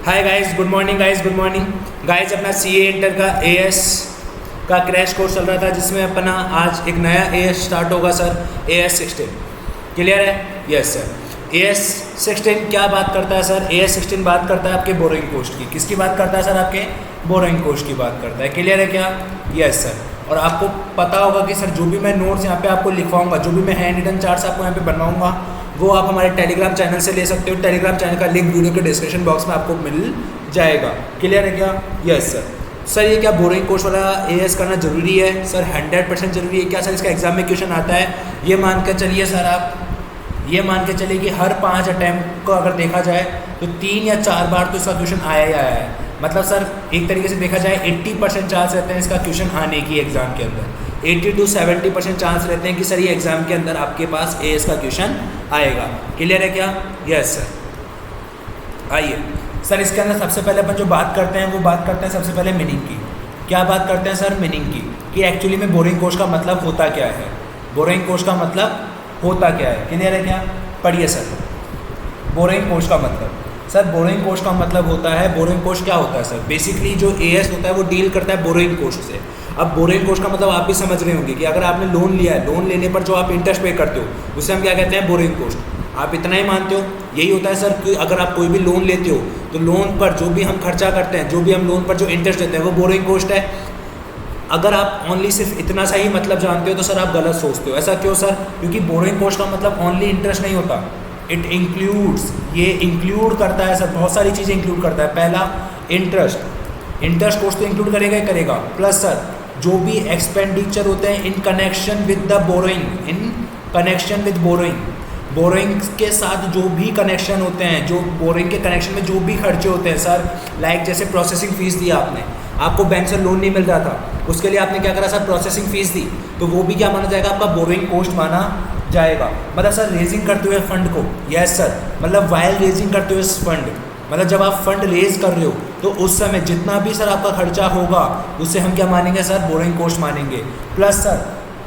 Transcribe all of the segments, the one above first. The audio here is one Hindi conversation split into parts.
Hi guys, good morning guys, good morning guys. अपना सीए इंटर का एएस का क्रैश कोर्स चल रहा था, जिसमें अपना आज एक नया एएस स्टार्ट होगा सर, एएस 16। क्लियर है? Yes sir. एएस 16 क्या बात करता है सर? एएस 16 बात करता है आपके बोरोइंग कॉस्ट की। किसकी बात करता है सर? आपके बोरोइंग कॉस्ट की बात करता है। क्लियर है क्या? Yes sir. और आपको पता होगा कि सर जो भी मैं नोट्स यहाँ पे आपको लिखवाऊंगा, जो भी मैं हैंड रिटन चार्ट्स आपको यहाँ पे बनवाऊंगा, वो आप हमारे टेलीग्राम चैनल से ले सकते हो। टेलीग्राम चैनल का लिंक वीडियो के डिस्क्रिप्शन बॉक्स में आपको मिल जाएगा। क्लियर है क्या? Yes sir. सर ये क्या बोरोइंग कॉस्ट वाला एएस करना जरूरी है? सर 100% जरूरी है। क्या सर इसका एग्जाम में क्वेश्चन आता है? ये मान कर चलिए सर, आप ये मान के चलिए कि हर 5 अटैम्प्ट को अगर देखा जाए तो 3 या 4 बार तो इसका क्वेश्चन आया ही आया है। मतलब सर एक तरीके से देखा जाए 80% चांस रहते हैं इसका क्वेश्चन आने की एग्जाम के अंदर। 80 to 70% चांस रहते हैं कि सर ये एग्जाम के अंदर आपके पास एएस का क्वेश्चन आएगा। क्लियर है क्या? Yes sir. आइए सर, इसके अंदर सबसे पहले अपन जो बात करते हैं वो बात करते हैं सबसे पहले मीनिंग की। क्या बात करते हैं सर? मीनिंग की, कि एक्चुअली में बोरोइंग कॉस्ट का मतलब होता क्या है। बोरोइंग कॉस्ट का मतलब होता क्या है? क्लियर है क्या? पढ़िए सर। बोरोइंग कॉस्ट का मतलब, सर बोरोइंग कॉस्ट का मतलब होता है, बोरोइंग कॉस्ट क्या होता है सर? बेसिकली जो एएस होता है वो डील करता है बोरोइंग कॉस्ट से। अब बोरोइंग कॉस्ट का मतलब आप भी समझ रहे होंगे कि अगर आपने लोन लिया है, लोन लेने पर जो आप इंटरेस्ट पे करते हो उसे हम क्या कहते हैं? Borrowing cost. आप इतना ही मानते हो? यही होता है सर कि अगर आप कोई भी लोन लेते हो तो लोन पर जो भी हम खर्चा करते हैं, जो भी हम लोन पर जो इंटरेस्ट देते हैं, वो बोरोइंग कॉस्ट है। अगर आप ओनली सिर्फ इतना सा ही मतलब जानते हो तो सर आप गलत सोचते हो। ऐसा क्यों सर? क्योंकि बोरोइंग कॉस्ट का मतलब ओनली इंटरेस्ट नहीं होता, इट इंक्लूड्स, ये इंक्लूड करता है सर, बहुत सारी चीज़ें इंक्लूड करता है। पहला इंटरेस्ट, इंटरेस्ट कॉस्ट तो इंक्लूड करेगा ही करेगा, प्लस सर जो भी एक्सपेंडिचर होते हैं in connection with the borrowing, in connection with borrowing, borrowing के साथ जो भी कनेक्शन होते हैं, जो बोरोइंग के कनेक्शन में जो भी खर्चे होते हैं सर, लाइक जैसे प्रोसेसिंग फ़ीस दिया आपने, आपको बैंक से लोन नहीं मिल रहा था, उसके लिए आपने क्या करा सर? प्रोसेसिंग फ़ीस दी, तो वो भी क्या माना जाएगा? आपका बोरोइंग कॉस्ट माना जाएगा। मतलब सर रेजिंग करते हुए फंड को, यस सर, मतलब वाइल रेजिंग करते हुए फंड, मतलब जब आप फंड रेज कर रहे हो तो उस समय जितना भी सर आपका खर्चा होगा उससे हम क्या मानेंगे सर? बोरोइंग कॉस्ट मानेंगे। प्लस सर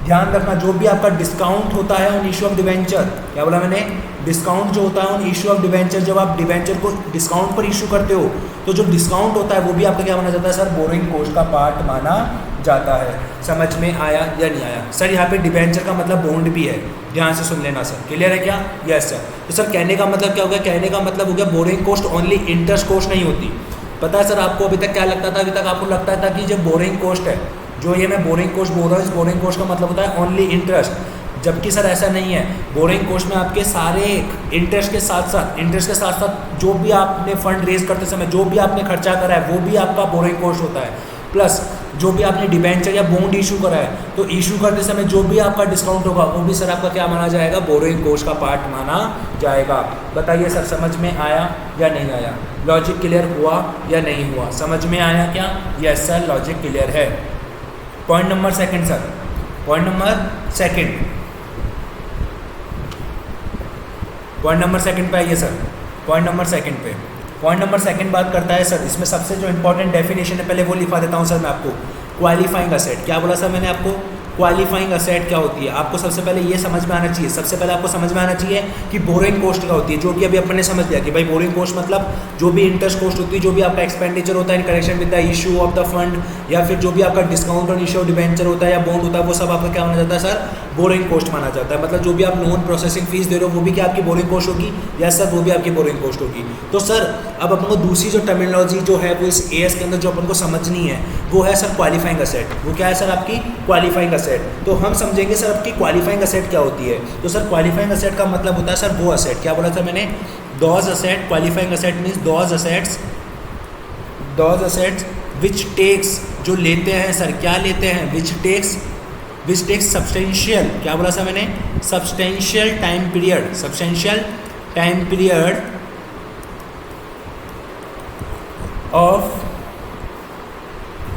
ध्यान रखना, जो भी आपका डिस्काउंट होता है ऑन इशू ऑफ डिवेंचर, क्या बोला मैंने? डिस्काउंट जो होता है ऑन इशू ऑफ डिवेंचर, जब आप डिवेंचर को डिस्काउंट पर इशू करते हो तो जो डिस्काउंट होता है वो भी आपका क्या माना जाता है सर? बोरोइंग कॉस्ट का पार्ट माना जाता है। समझ में आया या नहीं आया? सर यहाँ पे डिवेंचर का मतलब बॉन्ड भी है, ध्यान से सुन लेना सर। क्लियर है क्या? Yes sir. तो सर कहने का मतलब क्या हो गया? कहने का मतलब हो गया borrowing cost only interest cost नहीं होती। पता है सर आपको अभी तक क्या लगता था? अभी तक आपको लगता था कि जब बोरोइंग कॉस्ट है, जो ये मैं बोरोइंग कॉस्ट बोल रहा हूँ, इस बोरोइंग कॉस्ट का मतलब होता है ओनली इंटरेस्ट, जबकि सर ऐसा नहीं है। बोरोइंग कॉस्ट में आपके सारे इंटरेस्ट के साथ साथ जो भी आपने फंड रेज करते समय जो भी आपने खर्चा करा है वो भी आपका बोरोइंग कॉस्ट होता है। प्लस जो भी आपने डिबेंचर या बॉन्ड इशू करा है तो इशू करते समय जो भी आपका डिस्काउंट होगा वो भी सर आपका क्या माना जाएगा? बोरोइंग कॉस्ट का पार्ट माना जाएगा। बताइए सर समझ में आया या नहीं आया? लॉजिक क्लियर हुआ या नहीं हुआ? समझ में आया क्या? यस सर, लॉजिक क्लियर है। Point number second sir, point number second, point number second पे आइए सर। पॉइंट नंबर सेकंड पे, पॉइंट नंबर सेकंड बात करता है सर, इसमें सबसे जो इंपॉर्टेंट डेफिनेशन है पहले वो लिखा देता हूँ सर मैं आपको। क्वालिफाइंग असेट, क्या बोला सर मैंने आपको? क्वालिफाइंग असेट क्या होती है? आपको सबसे पहले ये समझ में आना चाहिए, सबसे पहले आपको समझ में आना चाहिए कि बोरोइंग कॉस्ट क्या होती है, जो कि अभी अपन ने समझ लिया कि भाई बोरोइंग कॉस्ट मतलब जो भी इंटरेस्ट कॉस्ट होती है, जो भी आपका एक्सपेंडिचर होता है in connection with the issue of the fund, या फिर जो भी आपका डिस्काउंट और इशू ऑफ डिबेंचर होता है या बॉन्ड होता है, वो सब आपका क्या माना जाता है सर? बोरोइंग कॉस्ट माना जाता है। मतलब जो भी आप लोन प्रोसेसिंग फीस दे रहे हो वो भी क्या आपकी बोरोइंग कॉस्ट होगी? यस सर, वो भी आपकी बोरोइंग कॉस्ट होगी। तो सर अब अपन को दूसरी जो टर्मिनोलॉजी जो है वो इस एएस के अंदर जो अपन को समझनी है वो है सर क्वालिफाइंग असेट। वो क्या है सर? आपकी क्वालिफाइंग असेट। तो हम समझेंगे सर आपकी क्वालिफाइंग असेट क्या होती है। तो सर क्वालिफाइंग असेट का मतलब होता है सर वो असेट, क्या बोला था मैंने? Those asset, qualifying asset means those assets which takes, जो लेते हैं सर, क्या लेते हैं? विच टेक्स सब्सटेंशियल, क्या बोला सर मैंने? Substantial time period, substantial time period of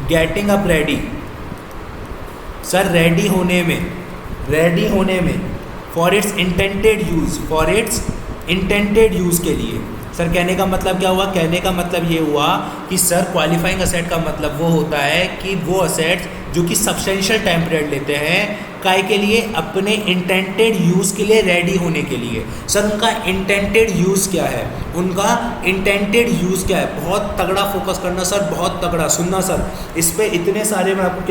getting up ready, sir ready होने में फॉर इट्स इंटेंटेड यूज़ के लिए। सर कहने का मतलब क्या हुआ? कहने का मतलब ये हुआ कि सर क्वालिफाइंग असेट का मतलब वो होता है कि वो असेट्स जो कि सब्सटेंशियल टाइम पीरियड लेते हैं, काय के लिए, अपने इंटेंटेड यूज़ के लिए रेडी होने के लिए। सर उनका इंटेंटेड यूज़ क्या है, उनका इंटेंटेड यूज़ क्या है, बहुत तगड़ा फोकस करना सर, बहुत तगड़ा सुनना सर, इस पर इतने सारे मैं आपको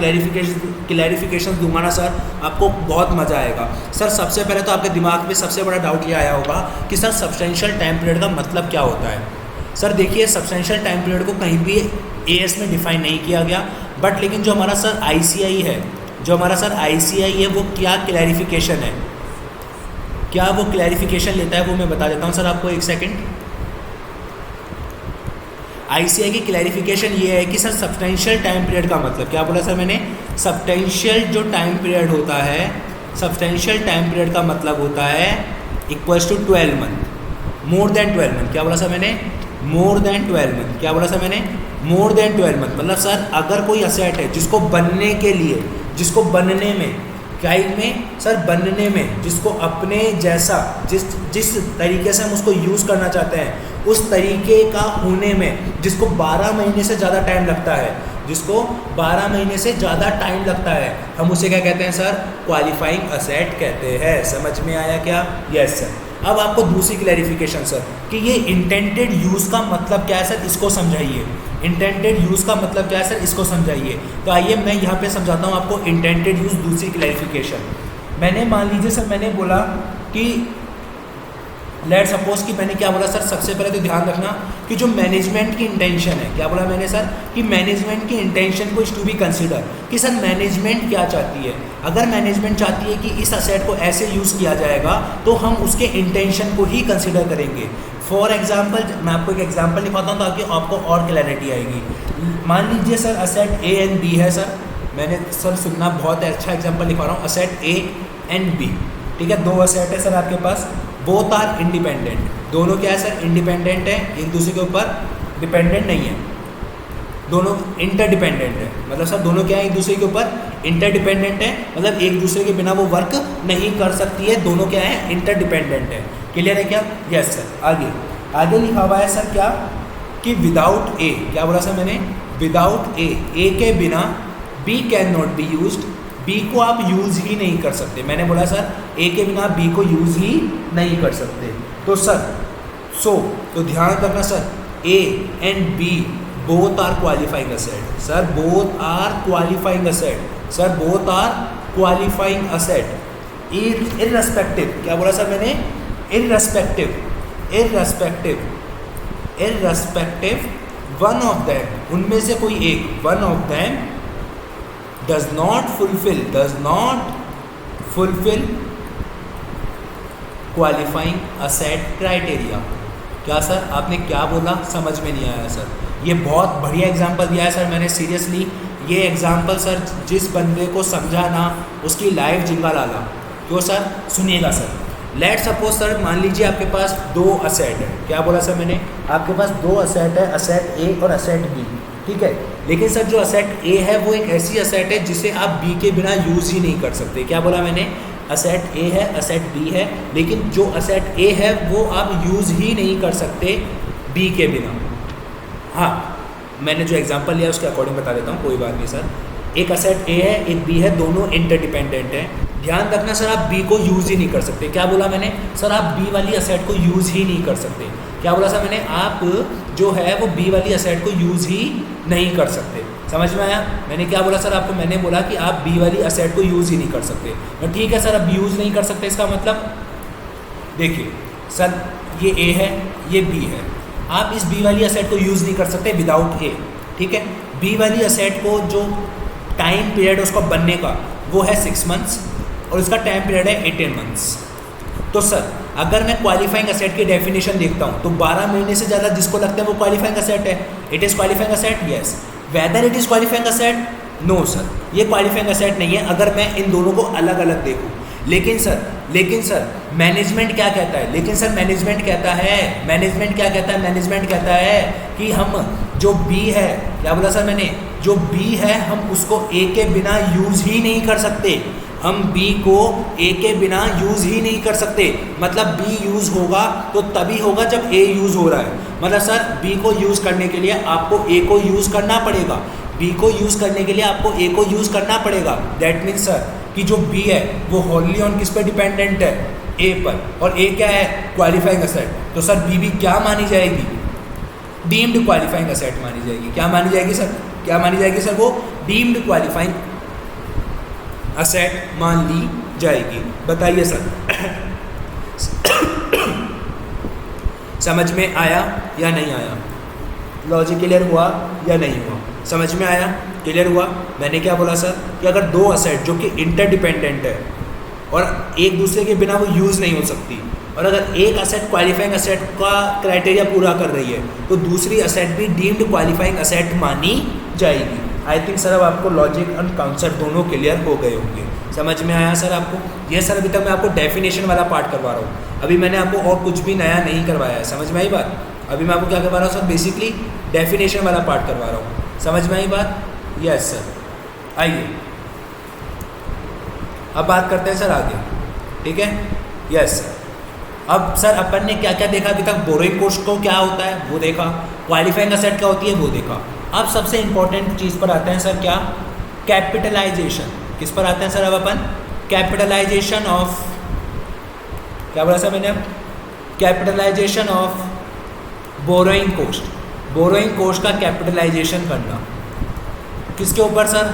क्लैरिफिकेशन दूंगा ना सर, आपको बहुत मज़ा आएगा। सर सबसे पहले तो आपके दिमाग में सबसे बड़ा डाउट ये आया होगा कि सर सब्सटेंशियल टाइम पीरियड का मतलब क्या होता है। सर देखिए, सब्सटेंशियल टाइम पीरियड को कहीं भी एएस में डिफाइन नहीं किया गया, बट लेकिन जो हमारा सर आईसीआई है, जो हमारा सर आईसीआई है, वो क्या क्लैरिफिकेशन है, क्या वो क्लैरिफिकेशन लेता है, वो मैं बता देता हूँ सर आपको, एक सेकंड। आईसीआई की क्लैरिफिकेशन ये है कि सर सब्सटेंशियल टाइम पीरियड का मतलब क्या बोला सर मैंने, सब्सटेंशियल जो टाइम पीरियड होता है, सब्सटेंशियल टाइम पीरियड का मतलब होता है equals to 12 month, more than 12 month. क्या बोला सर मैंने, मोर देन 12 मंथ। क्या बोला सर मैंने, मोर देन 12 मंथ। मतलब सर अगर कोई असेट है जिसको बनने के लिए, जिसको बनने में, क्या में सर, बनने में, जिसको अपने जैसा, जिस तरीके से हम उसको यूज़ करना चाहते हैं उस तरीके का होने में जिसको 12 महीने से ज़्यादा टाइम लगता है, जिसको 12 महीने से ज़्यादा टाइम लगता है, हम उसे क्या कहते हैं सर, क्वालिफाइंग असेट कहते हैं। समझ में आया क्या? Yes sir. अब आपको दूसरी क्लैरिफिकेशन सर कि ये इंटेंटेड यूज़ का मतलब क्या है सर, इसको समझाइए। इंटेंटेड यूज़ का मतलब क्या है सर, इसको समझाइए। तो आइए मैं यहाँ पे समझाता हूँ आपको इंटेंटेड यूज़, दूसरी क्लैरिफिकेशन। मैंने मान लीजिए सर, मैंने बोला कि लेट सपोज कि मैंने क्या बोला सर, सबसे पहले तो ध्यान रखना कि जो मैनेजमेंट की इंटेंशन है, क्या बोला मैंने सर, कि मैनेजमेंट की इंटेंशन को इज टू बी कंसिडर, कि सर मैनेजमेंट क्या चाहती है। अगर मैनेजमेंट चाहती है कि इस असेट को ऐसे यूज़ किया जाएगा तो हम उसके इंटेंशन को ही कंसिडर करेंगे। फॉर एग्जाम्पल मैं आपको एक एग्जाम्पल लिखवाता हूँ ताकि आपको और क्लैरिटी आएगी। मान लीजिए sir asset A and B है सर, मैंने सर सुनना बहुत अच्छा एग्जाम्पल लिखवा रहा हूँ, असेट ए एंड बी, ठीक है। दो असेट है सर आपके पास, बोथ आर इंडिपेंडेंट, दोनों क्या है सर, इंडिपेंडेंट है, एक दूसरे के ऊपर डिपेंडेंट नहीं है, दोनों इंटरडिपेंडेंट है। मतलब सर दोनों क्या है, एक दूसरे के ऊपर इंटरडिपेंडेंट है, मतलब एक दूसरे के बिना वो वर्क नहीं कर सकती है, दोनों क्या है, इंटरडिपेंडेंट है। क्लियर है क्या? Yes sir. आगे लिखा हुआ है सर क्या, कि विदाउट ए, क्या बोला सर मैंने, विदाउट ए के बिना B can not be used, B को आप यूज़ ही नहीं कर सकते। मैंने बोला सर ए के बिना बी को यूज़ ही नहीं कर सकते। तो सर तो ध्यान रखना sir, A and B both are qualifying asset, sir both are qualifying asset, sir both are qualifying asset. Irrespective, क्या बोला सर मैंने, इररेस्पेक्टिव वन ऑफ देम, उनमें से कोई एक, one of them does not fulfill qualifying asset criteria। क्या सर आपने क्या बोला, समझ में नहीं आया सर। ये बहुत बढ़िया एग्जांपल दिया है सर मैंने, सीरियसली ये एग्जांपल सर जिस बंदे को समझा ना उसकी लाइफ जिंगा लाला। क्यों सर, सुनिएगा सर। लेट सपोज सर, मान लीजिए आपके पास दो असेट है, क्या बोला सर मैंने, आपके पास दो असेट है, असेट ए और असेट बी, ठीक है। लेकिन सर जो असेट ए है वो एक ऐसी असेट है जिसे आप बी के बिना यूज़ ही नहीं कर सकते। क्या बोला मैंने, असेट ए है, असेट बी है, लेकिन जो असेट ए है वो आप यूज़ ही नहीं कर सकते बी के बिना। हाँ, मैंने जो एग्जांपल लिया उसके अकॉर्डिंग बता देता हूँ, कोई बात नहीं सर। एक असेट ए है, एक बी है, दोनों इंटरडिपेंडेंट हैं। ध्यान रखना सर, आप बी को यूज़ ही नहीं कर सकते। क्या बोला मैंने, सर आप बी वाली असेट को यूज़ ही नहीं कर सकते। क्या बोला सर मैंने, आप जो है वो बी वाली असेट को यूज़ ही नहीं कर सकते। समझ में आया मैंने क्या बोला सर आपको, मैंने बोला कि आप बी वाली असेट को यूज़ ही नहीं कर सकते। तो ठीक है सर, अब यूज़ नहीं कर सकते इसका मतलब देखिए सर, ये ए है, ये बी है, आप इस बी वाली असेट को यूज़ नहीं कर सकते विदाउट ए, ठीक है। बी वाली असेट को जो टाइम पीरियड उसको बनने का वो है 6 मंथ्स और इसका टाइम पीरियड है 18 मंथ्स। तो सर अगर मैं क्वालिफाइंग असेट की डेफिनेशन देखता हूँ तो 12 महीने से ज़्यादा जिसको लगता है वो क्वालिफाइंग असेट है। It is qualifying asset, yes. Whether it is qualifying asset, no sir, ये क्वालिफाइंग असेट नहीं है अगर मैं इन दोनों को अलग अलग देखूँ। लेकिन सर मैनेजमेंट क्या कहता है, मैनेजमेंट कहता है कि हम जो बी है, क्या बोला सर मैंने, जो बी है हम उसको ए के बिना यूज़ ही नहीं कर सकते। हम बी को ए के बिना यूज़ ही नहीं कर सकते। मतलब बी यूज़ होगा तो तभी होगा जब ए यूज़ हो रहा है। मतलब सर बी को यूज़ करने के लिए आपको ए को यूज़ करना पड़ेगा। बी को यूज़ करने के लिए आपको ए को यूज़ करना पड़ेगा। दैट मीन्स सर कि जो बी है वो होनली ऑन किस पे डिपेंडेंट है, ए पर, और ए क्या है, क्वालिफाइंग असेट। तो सर बी भी क्या मानी जाएगी, डीम्ड क्वालिफाइंग असेट मानी जाएगी। क्या मानी जाएगी सर, क्या मानी जाएगी सर, वो डीम्ड क्वालिफाइंग असेट मान ली जाएगी। बताइए सर समझ में आया या नहीं आया, लॉजिक क्लियर हुआ या नहीं हुआ, समझ में आया, क्लियर हुआ। मैंने क्या बोला सर कि अगर दो असेट जो कि इंटरडिपेंडेंट है और एक दूसरे के बिना वो यूज़ नहीं हो सकती, और अगर एक असेट क्वालिफाइंग असेट का क्राइटेरिया पूरा कर रही है तो दूसरी असेट भी डीम्ड क्वालिफाइंग असेट मानी जाएगी। आई थिंक सर अब आपको लॉजिक और कॉन्सेप्ट दोनों क्लियर हो गए होंगे, समझ में आया सर आपको। ये सर अभी तक मैं आपको डेफिनेशन वाला पार्ट करवा रहा हूँ, अभी मैंने आपको और कुछ भी नया नहीं करवाया है, समझ में आई बात। अभी मैं आपको क्या करवा रहा हूँ सर, बेसिकली डेफिनेशन वाला पार्ट करवा रहा हूँ, समझ में आई बात। यस सर आइए अब बात करते हैं सर आगे, ठीक है। यस सर अब सर अपन ने क्या क्या देखा अभी तक, बोरोइंग कॉस्ट को क्या होता है वो देखा, क्वालिफाइंग असेट क्या होती है वो देखा। अब सबसे इंपॉर्टेंट चीज़ पर आते हैं सर, क्या, कैपिटलाइजेशन। किस पर आते हैं सर अब अपन, कैपिटलाइजेशन ऑफ, क्या बोला सर मैंने, capitalisation of borrowing cost. Borrowing cost का कैपिटलाइजेशन करना किसके ऊपर सर,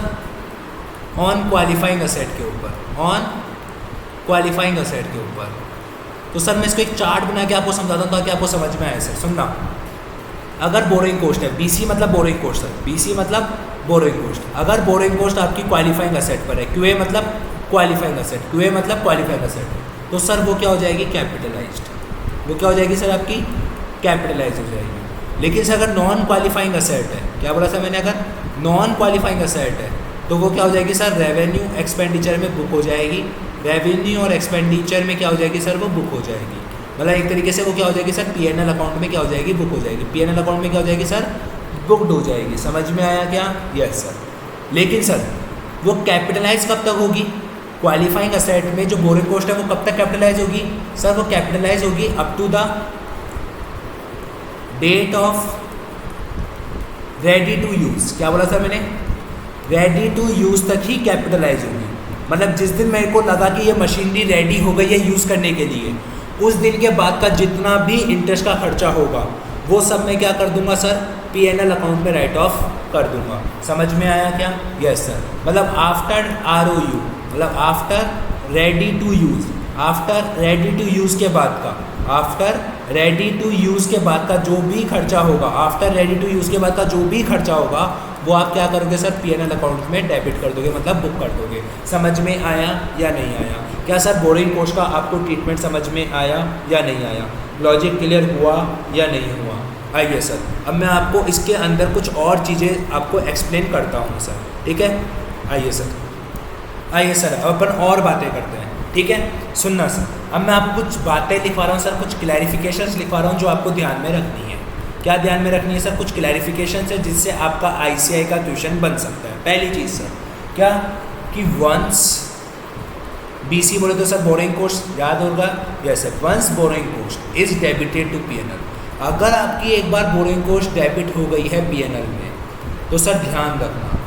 ऑन क्वालिफाइंग असेट के ऊपर, ऑन क्वालिफाइंग असेट के ऊपर। तो सर मैं इसको एक चार्ट बना के आपको समझाता हूँ ताकि आपको समझ में आए सर। सुनना, अगर बोरोइंग कॉस्ट है, बीसी मतलब बोरोइंग कॉस्ट सर, बीसी मतलब बोरोइंग कॉस्ट, अगर बोरोइंग कॉस्ट आपकी क्वालिफाइंग असेट पर है, क्यूए मतलब क्वालिफाइंग असेट, क्यूए मतलब क्वालिफाइंग असेट, तो सर वो क्या हो जाएगी, कैपिटलाइज्ड। वो क्या हो जाएगी सर आपकी, कैपिटलाइज हो जाएगी। लेकिन सर अगर नॉन क्वालिफाइंग असेट है, क्या बोला सर मैंने, अगर नॉन क्वालिफाइंग असेट है तो वो क्या हो जाएगी सर, रेवेन्यू एक्सपेंडिचर में बुक हो जाएगी। रेवेन्यू और एक्सपेंडिचर में क्या हो जाएगी सर, वो बुक हो जाएगी। मतलब एक तरीके से वो क्या हो जाएगी सर, पीएनएल अकाउंट में क्या हो जाएगी, बुक हो जाएगी। पीएनएल अकाउंट में क्या हो जाएगी सर, बुकड हो जाएगी। समझ में आया क्या, यस सर। लेकिन सर वो कैपिटलाइज कब तक होगी, क्वालिफाइंग असेट में जो बोरोइंग कॉस्ट है वो कब तक कैपिटलाइज होगी सर, वो कैपिटलाइज होगी up to the date of ready to use. क्या बोला सर मैंने, रेडी टू यूज़ तक ही कैपिटलाइज होगी। मतलब जिस दिन मेरे को लगा कि ये मशीनरी रेडी हो गई है यूज़ करने के लिए, उस दिन के बाद का जितना भी इंटरेस्ट का खर्चा होगा वो सब मैं क्या कर दूंगा सर, पीएनएल अकाउंट में राइट ऑफ कर दूंगा। समझ में आया क्या, यस सर। मतलब आफ्टर आरओयू, मतलब after ready to use, after ready to use के बाद का, आफ्टर रेडी टू यूज़ के बाद का जो भी खर्चा होगा, आफ्टर रेडी टू यूज़ के बाद का जो भी खर्चा होगा वो आप क्या करोगे सर, पीएनएल अकाउंट में डेबिट कर दोगे, मतलब बुक कर दोगे। समझ में आया या नहीं आया, क्या सर बोरोइंग कॉस्ट का आपको ट्रीटमेंट समझ में आया या नहीं आया, लॉजिक क्लियर हुआ या नहीं हुआ। आइए सर अब मैं आपको इसके अंदर कुछ और चीज़ें आपको एक्सप्लेन करता हूँ सर, ठीक है। आइए सर, आइए सर अब अपन और बातें करते हैं, ठीक है। सुनना सर, अब मैं आपको कुछ बातें लिखवा रहा हूँ सर, कुछ क्लैरिफिकेशंस लिखवा रहा हूँ जो आपको ध्यान में रखनी है। क्या ध्यान में रखनी है सर, कुछ क्लैरिफिकेशन है जिससे आपका आईसीआई का क्वेश्चन बन सकता है। पहली चीज़ सर क्या, कि वंस बीसी बोले तो सर बोरोइंग कॉस्ट याद होगा, yes sir. Once borrowing cost is debited to PNL, अगर आपकी एक बार बोरोइंग कॉस्ट डेबिट हो गई है पीएनएल में तो सर ध्यान रखना,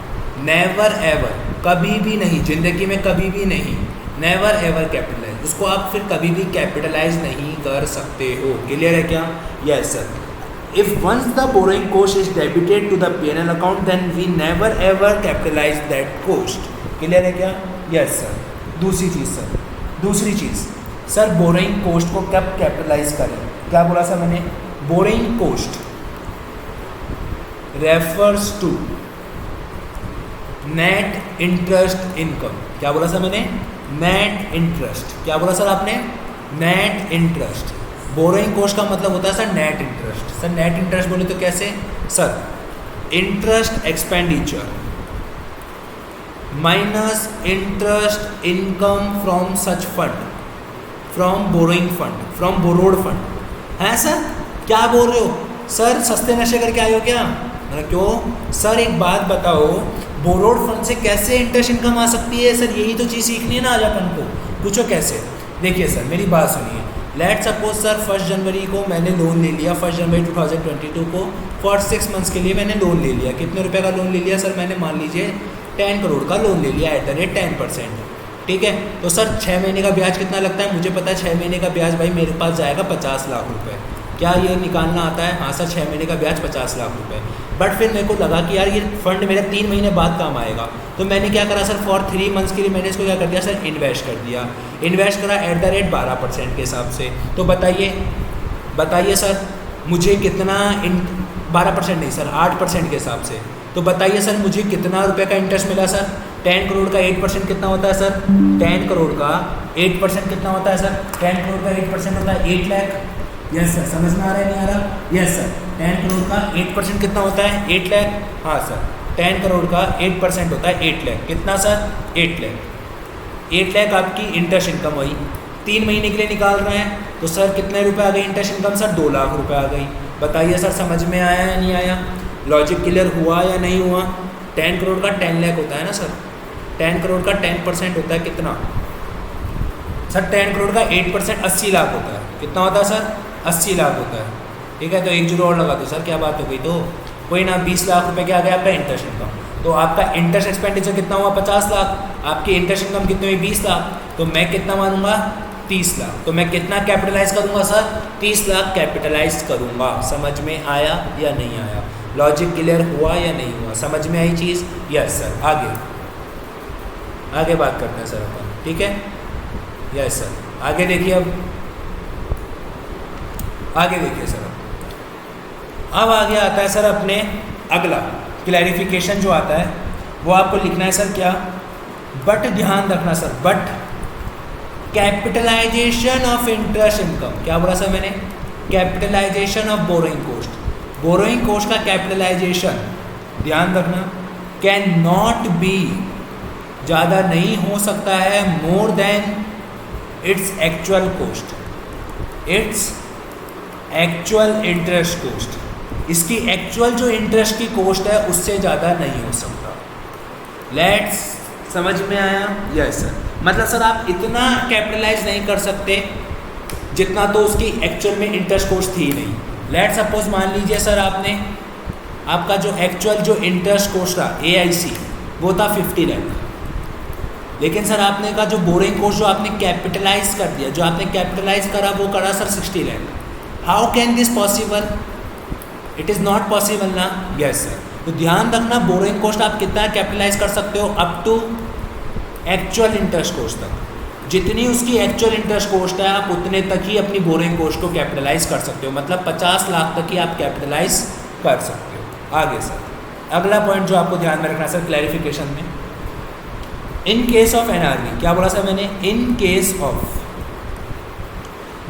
नेवर एवर, कभी भी नहीं, जिंदगी में कभी भी नहीं, नेवर एवर कैपिटलाइज, उसको आप फिर कभी भी कैपिटलाइज नहीं कर सकते हो। क्लियर है क्या, yes sir. If once the borrowing cost is debited to the P&L account, then we never ever capitalize that cost. Clear है क्या? Yes sir. दूसरी चीज़ सर, दूसरी चीज़ सर, बोरोइंग कोस्ट को कब कैपिटलाइज करें, क्या बोला सर मैंने, borrowing cost refers to net interest income. क्या बोला सर मैंने, नेट इंटरेस्ट। क्या बोला सर आपने, नेट इंटरेस्ट। बोरोइंग कॉस्ट का मतलब होता है sir net interest. Sir net interest बोले तो कैसे sir, interest expenditure minus interest income from such fund, from borrowing fund, from borrowed fund. हैं सर, क्या बोल रहे हो सर, सस्ते नशे करके आए हो क्या, मतलब क्यों सर, एक बात बताओ, बोरोड फंड से कैसे इंटरेस्ट इनकम आ सकती है सर, यही तो चीज़ सीखनी है ना आज अपन को, पूछो कैसे। देखिए सर मेरी बात सुनिए, लेट सपोज सर 1 जनवरी को मैंने लोन ले लिया, 1 जनवरी 2022 को फॉर 6 मंथ्स के लिए मैंने लोन ले लिया। कितने रुपए का लोन ले लिया सर मैंने? मान लीजिए 10 करोड़ का लोन ले लिया एट द रेट 10%। ठीक है, तो सर 6 महीने का ब्याज कितना लगता है? मुझे पता है 6 महीने का ब्याज भाई मेरे पास जाएगा 50 लाख रुपए। क्या ये निकालना आता है? हाँ सर, 6 महीने का ब्याज 50 लाख रुपए। बट फिर मेरे को लगा कि यार ये फंड मेरा 3 महीने बाद काम आएगा, तो मैंने क्या करा सर, फॉर 3 मंथ्स के लिए मैंने इसको क्या कर दिया सर, इन्वेस्ट कर दिया। इन्वेस्ट करा एट द रेट 12% के हिसाब से। तो बताइए सर मुझे कितना 12% नहीं सर, 8% के हिसाब से। तो बताइए सर मुझे कितना रुपए का इंटरेस्ट मिला सर? 10 करोड़ का 8% कितना होता है सर? 10 करोड़ का 8% कितना होता है सर? 10 करोड़ का 8% होता है 8 लाख। यस सर, समझ में आ रहा है नहीं आ रहा? यस सर, 10 करोड़ का 8% कितना होता है? 8 लाख। हाँ सर, 10 करोड़ का 8% होता है 8 लाख। कितना सर? 8 लाख। 8 लाख आपकी इंटरेस्ट इनकम हुई। 3 महीने के लिए निकाल रहे हैं तो सर कितने रुपए आ गई इंटरेस्ट इनकम सर? 2 लाख रुपए आ गई। बताइए सर समझ में आया या नहीं आया? लॉजिक क्लियर हुआ या नहीं हुआ? 10 करोड़ का 10 लाख होता है ना सर, 10 करोड़ का 10% होता है कितना सर? 10 करोड़ का 8% 80 लाख होता है। कितना होता है सर? 80 लाख होता है। ठीक है, तो एक जीरो और लगा दो सर, क्या बात हो गई? तो कोई ना, 20 लाख रुपए क्या आ गया आपका इंटरेस्ट इनकम। तो आपका इंटरेस्ट एक्सपेंडिचर कितना हुआ? 50 लाख। आपकी इंटरेस्ट इनकम कितनी हुई? 20 लाख। तो मैं कितना मानूंगा? 30 लाख। तो मैं कितना कैपिटलाइज करूंगा सर? 30 लाख कैपिटलाइज करूंगा। समझ में आया या नहीं आया? लॉजिक क्लियर हुआ या नहीं हुआ? समझ में आई चीज़? Yes sir. आगे बात करते हैं सर अपन। ठीक है, यस सर। आगे देखिए, आगे देखिए सर। अब आगे आता है सर अपने अगला क्लैरिफिकेशन जो आता है वो आपको लिखना है सर क्या? बट ध्यान रखना sir, but capitalisation of interest income. क्या बोला सर मैंने? Capitalisation of borrowing cost. Borrowing cost का कैपिटलाइजेशन ध्यान रखना, कैन नॉट बी, ज़्यादा नहीं हो सकता है, more than its actual cost, its actual interest cost. इसकी एक्चुअल जो इंटरेस्ट की कॉस्ट है उससे ज़्यादा नहीं हो सकता। लेट्स, समझ में आया? Yes sir. मतलब सर आप इतना कैपिटलाइज नहीं कर सकते जितना तो उसकी एक्चुअल में इंटरेस्ट कॉस्ट थी नहीं। लेट्स सपोज मान लीजिए सर आपका जो एक्चुअल जो इंटरेस्ट कॉस्ट था AIC वो था 50 लाख, लेकिन सर आपने का जो बोरिंग कॉस्ट जो आपने कैपिटलाइज कर दिया, जो आपने कैपिटलाइज करा वो करा sir 60 lakh. How can this possible? It is not possible ना? Yes sir. तो ध्यान रखना, बोरिंग कॉस्ट आप कितना कैपिटलाइज कर सकते हो? Up to actual interest cost तक। जितनी उसकी एक्चुअल इंटरेस्ट कॉस्ट है आप उतने तक ही अपनी बोरिंग कॉस्ट को कैपिटलाइज कर सकते हो। मतलब 50 लाख तक ही आप कैपिटलाइज कर सकते हो। आगे सर अगला पॉइंट जो आपको ध्यान में रखना सर क्लैरिफिकेशन में, इन केस ऑफ NRV। क्या बोला सर मैंने? इन केस ऑफ,